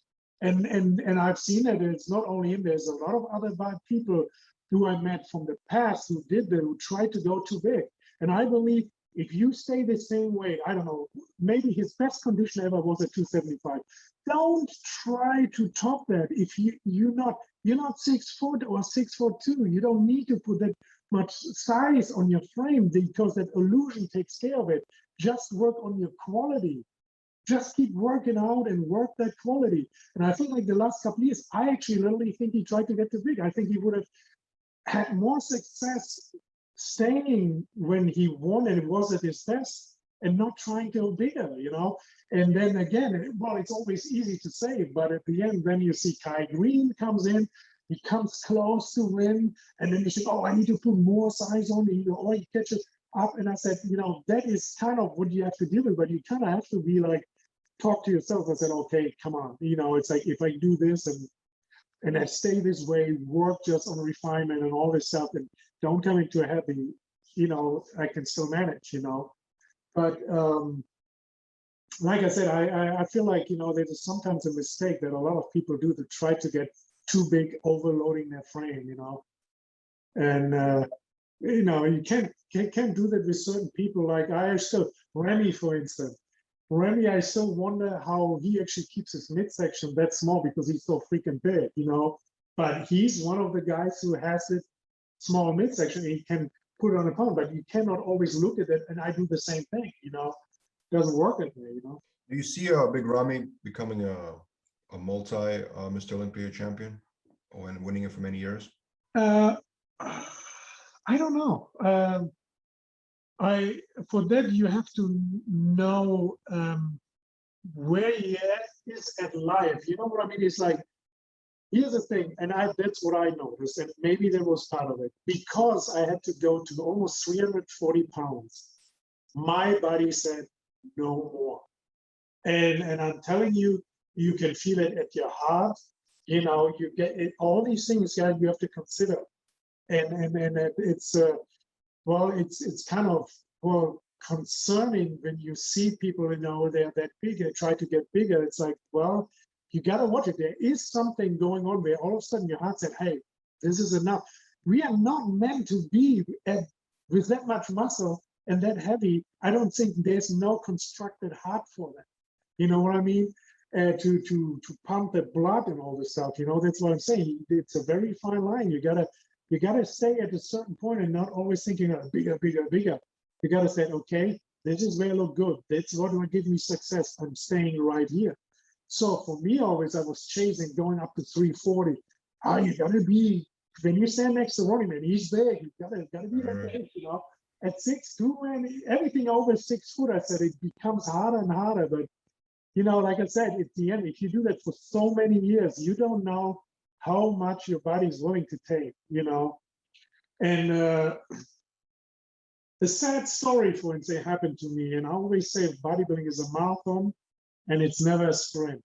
And I've seen it. It's not only him. There's a lot of other bad people who I met from the past who did that, who tried to go too big. And I believe if you stay the same weight, I don't know, maybe his best condition ever was at 275. Don't try to top that. If you're not 6 foot or 6'2", you don't need to put that much size on your frame because that illusion takes care of it. Just work on your quality. Just keep working out and work that quality. And I think like the last couple of years, I actually literally think he tried to get too big. I think he would have had more success staying when he won and it was at his best and not trying to go bigger, you know? And then again, well, it's always easy to say, but at the end, then you see Kai Green comes in, he comes close to win, and then you say, oh, I need to put more size on it, or he catches up. And I said, you know, that is kind of what you have to deal with, but you kind of have to be like, talk to yourself and said, okay, come on, you know, it's like if I do this and I stay this way, work just on refinement and all this stuff, and don't come into a happy, you know, I can still manage, you know. But like I said, I feel like, you know, there's sometimes a mistake that a lot of people do to try to get too big, overloading their frame, you know. And you know, you can't do that with certain people. Like Remy, for instance. Remy, I still wonder how he actually keeps his midsection that small because he's so freaking big, you know. But he's one of the guys who has this small midsection. He can put it on a pound, but you cannot always look at it. And I do the same thing, you know. It doesn't work that way, you know. Do you see Big Ramy becoming a multi Mr. Olympia champion and winning it for many years? I don't know. For that you have to know where he is at life. You know what I mean? It's like here's the thing, and that's what I noticed, and maybe that was part of it. Because I had to go to almost 340 pounds, my body said, no more. And I'm telling you, you can feel it at your heart. You know, you get it, all these things, yeah, you have to consider. And it's well, it's kind of, well, concerning when you see people, you know, they're that big, they try to get bigger. It's like, well, you got to watch it. There is something going on where all of a sudden your heart said, hey, this is enough. We are not meant to be with that much muscle and that heavy. I don't think there's no constructed heart for that. You know what I mean? To pump the blood and all this stuff. You know, that's what I'm saying. It's a very fine line. You gotta stay at a certain point and not always thinking of bigger, bigger, bigger. You gotta say, okay, this is where I look good. That's what will give me success. I'm staying right here. So for me, always I was chasing going up to 340. You gotta be, when you stand next to Ronnie, man, he's there. You gotta be that big, you know. At 6'2", man, everything over 6 foot, I said, it becomes harder and harder. But you know, like I said, at the end, if you do that for so many years, you don't know how much your body is willing to take, you know. And the sad story, for instance, happened to me. And I always say bodybuilding is a marathon and it's never a sprint.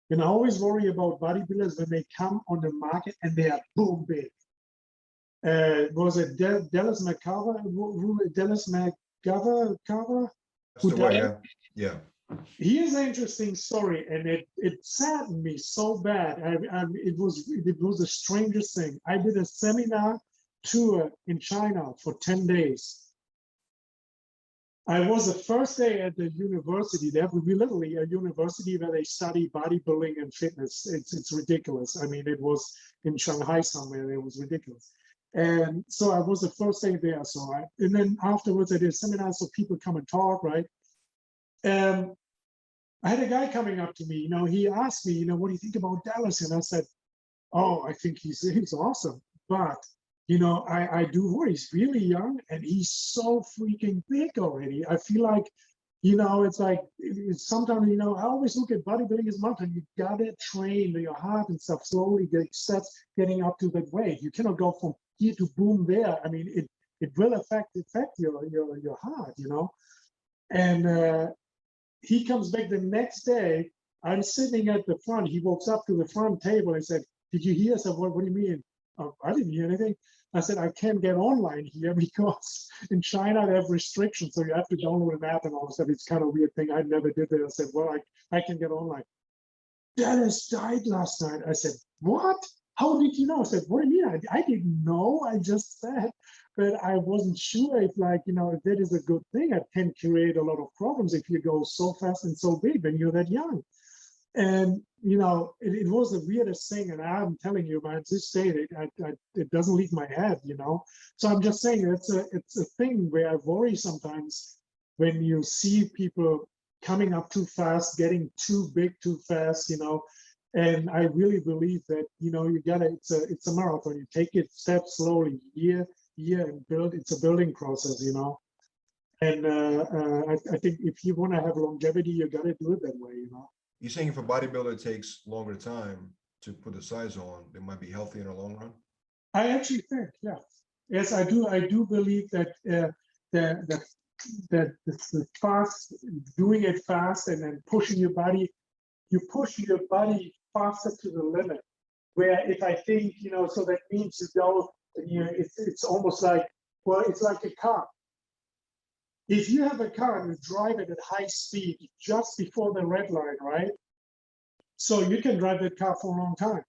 And I always worry about bodybuilders when they come on the market and they are boom big. Was it Dallas McCarver? Dallas McCarver? That's the way, yeah. Here's an interesting story, and it saddened me so bad. It was the strangest thing. I did a seminar tour in China for 10 days. I was the first day at the university. There would be literally a university where they study bodybuilding and fitness. It's ridiculous. I mean, it was in Shanghai somewhere. It was ridiculous. And so I was the first day there. So and then afterwards I did a seminar so people come and talk, right? I had a guy coming up to me, you know, he asked me, you know, what do you think about Dallas? And I said, oh, I think he's awesome. But, you know, I do worry, he's really young and he's so freaking big already. I feel like, you know, it's like, sometimes, you know, I always look at bodybuilding as mountain. You gotta train your heart and stuff slowly, get steps getting up to that weight. You cannot go from here to boom there. I mean, it will affect your heart, you know. And he comes back the next day. I'm sitting at the front. He walks up to the front table and said, did you hear? I said, what do you mean? Oh, I didn't hear anything. I said, I can't get online here because in China they have restrictions. So you have to download an app and all that stuff. It's kind of a weird thing. I never did that. I said, well, I can get online. Dennis died last night. I said, what? How did you know? I said, what do you mean? I didn't know. I just said, but I wasn't sure if, like, you know, if that is a good thing. It can create a lot of problems if you go so fast and so big when you're that young. And, you know, it was the weirdest thing. And I'm telling you, man, this day, it doesn't leave my head, you know. So I'm just saying it's a thing where I worry sometimes when you see people coming up too fast, getting too big too fast, you know. And I really believe that, you know, you gotta, it's a marathon. You take it step slowly, year, and build. It's a building process, you know. And I think if you want to have longevity, you gotta do it that way, you know. You're saying if a bodybuilder takes longer time to put the size on, they might be healthy in the long run? I actually think, yeah. Yes, I do. I do believe that the fast, doing it fast and then pushing your body, you push your body faster to the limit. Where if I think, you know, so that means you go, you know, it's almost like, well, it's like a car. If you have a car and you drive it at high speed just before the red line, right? So you can drive that car for a long time.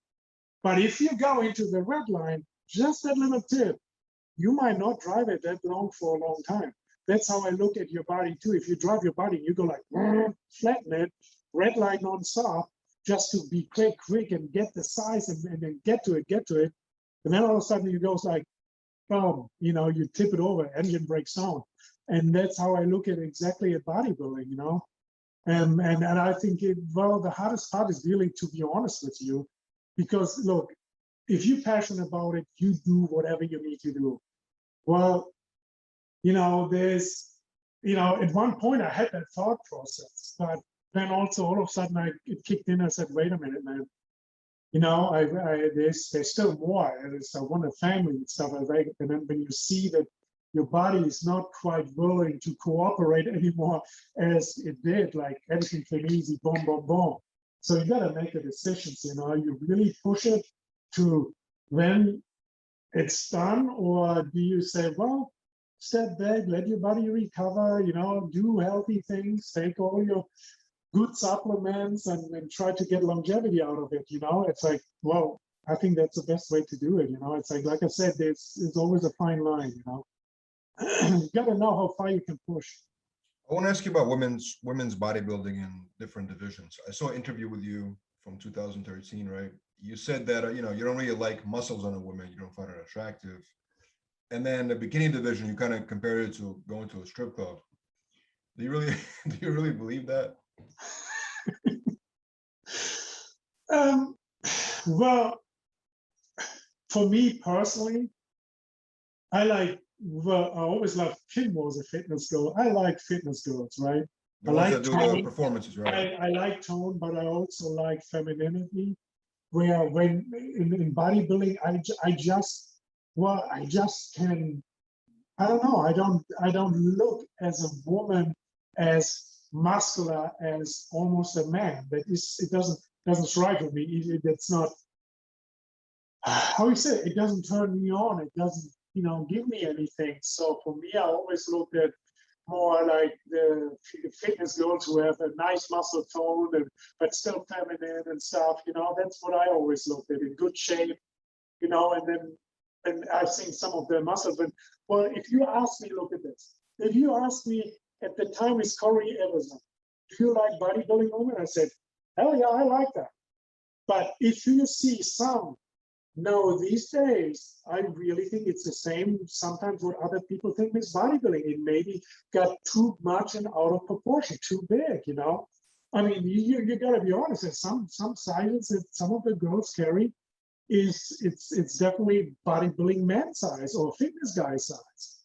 But if you go into the red line, just that little tip, you might not drive it that long for a long time. That's how I look at your body too. If you drive your body, you go like, flatten it, red line non-stop, just to be quick and get the size and then get to it. And then all of a sudden you go like, boom, you know, you tip it over, engine breaks down. And that's how I look at exactly at bodybuilding, you know. And I think, well, the hardest part is really to be honest with you, because look, if you're passionate about it, you do whatever you need to do. Well, you know, there's, you know, at one point I had that thought process, but then also all of a sudden it kicked in. I said, wait a minute, man, there's still more. I want a family and stuff like that. And then when you see that your body is not quite willing to cooperate anymore as it did, like everything came easy, boom, boom, boom. So you got to make the decisions, you really push it to when it's done, or do you say, well, step back, let your body recover, do healthy things, take all your good supplements and try to get longevity out of it, It's like, well, I think that's the best way to do it, It's like I said, there's always a fine line, You got to know how far you can push. I want to ask you about women's bodybuilding in different divisions. I saw an interview with you from 2013, right? You said that you don't really like muscles on a woman, you don't find it attractive. And then the bikini division, you kind of compared it to going to a strip club. Do you really believe that? Well, for me personally, I always loved Kim was a fitness girl. I like fitness girls, right? The I ones like that do tone. the performances, right? I like tone, but I also like femininity. Where when in bodybuilding, I just can. I don't know. I don't look as a woman as muscular as almost a man. It doesn't strike with me. It's not. How you say it doesn't turn me on. It doesn't give me anything. So for me, I always look at more like the fitness girls who have a nice muscle tone but still feminine and stuff. That's what I always looked at, in good shape. And I've seen some of their muscles. But well, if you ask me, look at this. If you ask me at the time with Corey Everson, do you like bodybuilding women? I said, hell yeah, I like that. But if you see some, no, these days, I really think it's the same sometimes what other people think is bodybuilding. It maybe got too much and out of proportion, too big, I mean, you got to be honest. There's some sizes that some of the girls carry it's definitely bodybuilding man size or fitness guy size.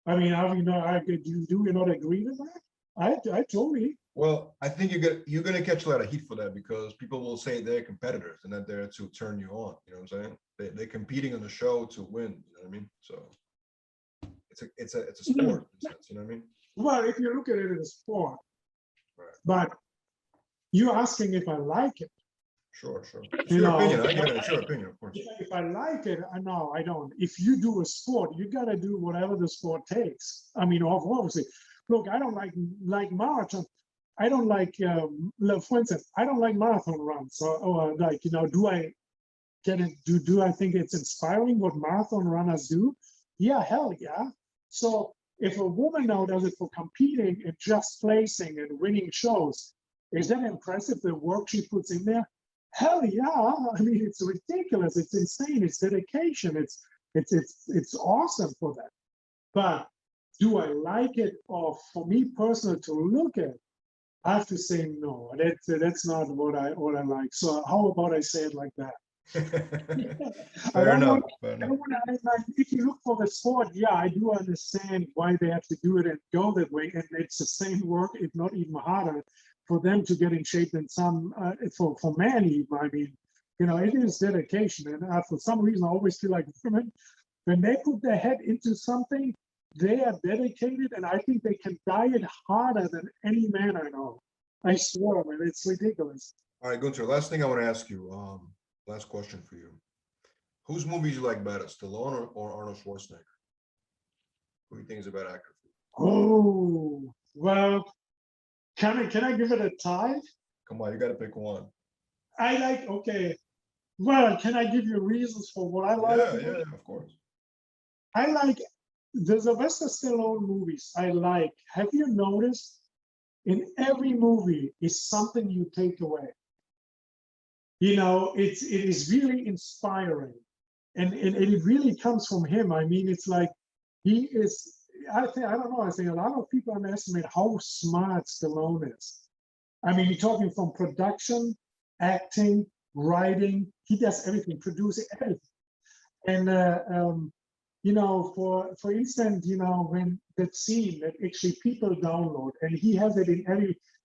I mean, do you not agree with that? I totally. Well, I think you're gonna catch a lot of heat for that, because people will say they're competitors and that they're to turn you on. You know what I'm saying? They're competing on the show to win. You know what I mean? So it's a sport in a sense. You know what I mean? Well, if you look at it as a sport, right. But you're asking if I like it. Sure. It's your opinion. I get it. It's your opinion, of course. If I like it, no, I don't. If you do a sport, you got to do whatever the sport takes. I mean, obviously, look, I don't like marathon. I don't like, for instance, I don't like marathon runs. Or like, do I get it? Do I think it's inspiring what marathon runners do? Yeah, hell yeah. So if a woman now does it for competing and just placing and winning shows, is that impressive, the work she puts in there? Hell yeah. I mean, it's ridiculous. It's insane. It's dedication. It's awesome for that. But do I like it? Or for me personally to look at, I have to say no. That's not what I like. So how about I say it like that? Fair enough. If you look for the sport, yeah, I do understand why they have to do it and go that way. And it's the same work, if not even harder, for them to get in shape than some for men even. I mean, it is dedication. And for some reason, I always feel like women, when they put their head into something, they are dedicated, and I think they can diet harder than any man I know. I swear, man, it's ridiculous. All right, Gunter, last thing I want to ask you, last question for you. Whose movies you like better, Stallone or Arnold Schwarzenegger? Who do you think is a better actor? Oh, well, can I give it a tie? Come on, you got to pick one. Okay. Well, can I give you reasons for what I like? Yeah, of course. I like the Sylvester Stallone movies. I like. Have you noticed in every movie is something you take away? It is really inspiring, and it really comes from him. I mean, it's like he is. I think a lot of people underestimate how smart Stallone is. I mean, you're talking from production, acting, writing. He does everything, producing everything. And for instance, when that scene that actually people download, and he has it in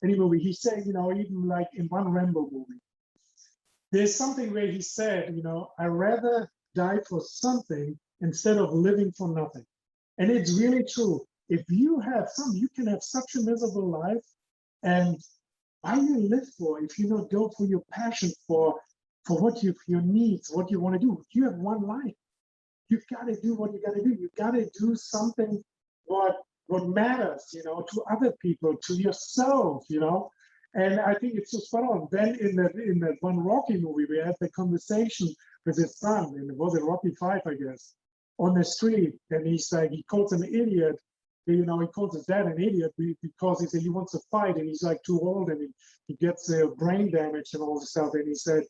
any movie. He said, even like in one Rambo movie, there's something where he said, you know, I'd rather die for something instead of living for nothing. And it's really true. If you can have such a miserable life, and why you live for if you not go for your passion, for your needs, what you want to do. You have one life. You got to do what you got to do. You got to do something what matters, you know, to other people, to yourself, you know. And I think it's so spot on. Then in that one Rocky movie, we had the conversation with his son, and it was in Rocky 5, I guess, on the street. And he's like, he calls him an idiot. You know, he calls his dad an idiot because he said he wants to fight, and he's like too old, and he gets brain damage and all this stuff. And he said,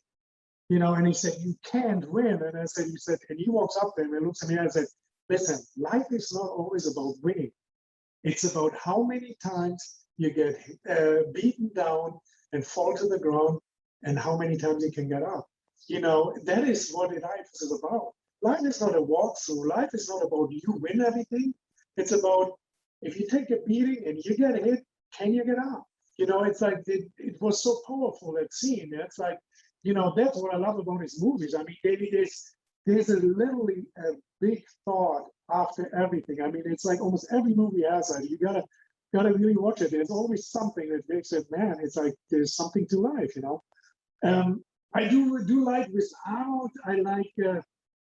you know, and he said, you can't win. And I said, and he walks up to him and looks at me and I said, listen, life is not always about winning. It's about how many times you get beaten down and fall to the ground, and how many times you can get up. You know, that is what life is about. Life is not a walkthrough. Life is not about you win everything. It's about, if you take a beating and you get hit, can you get up? You know, it's like, it was so powerful, that scene. It's like, you know, that's what I love about his movies. I mean, there's literally a big thought after everything. I mean, it's like almost every movie has that. You gotta really watch it. There's always something that makes it, man, it's like there's something to life, you know. I do like with Arnold, I like,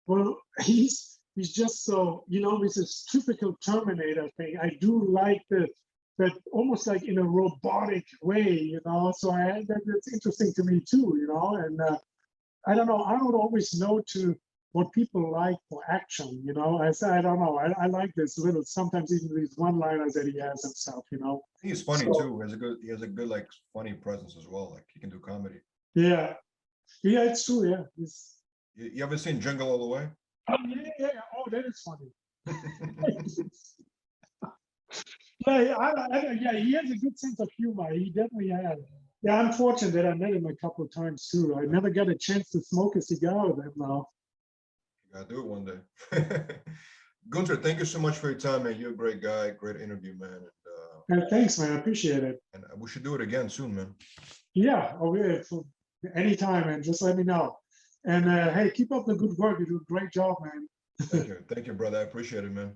well, he's just so, you know, with this typical Terminator thing. I do like that almost like in a robotic way, you know. So that's interesting to me too, you know. And I don't know, Arnold always know to what people like for action, you know. I don't know. I like this little, sometimes even these one-liners that he has himself, you know. He's funny too. He has a good like funny presence as well. Like he can do comedy. Yeah, it's true. Yeah. You ever seen Jingle All the Way? Oh, yeah. Oh, that is funny. Yeah, he has a good sense of humor. He definitely has. Yeah, I'm fortunate that I met him a couple of times too. I never got a chance to smoke a cigar with him now. You gotta do it one day. Gunter, thank you so much for your time, man. You're a great guy, great interview, man. And thanks, man. I appreciate it. And we should do it again soon, man. Yeah, anytime, man. Just let me know. And hey, keep up the good work. You do a great job, man. Thank you, brother. I appreciate it, man.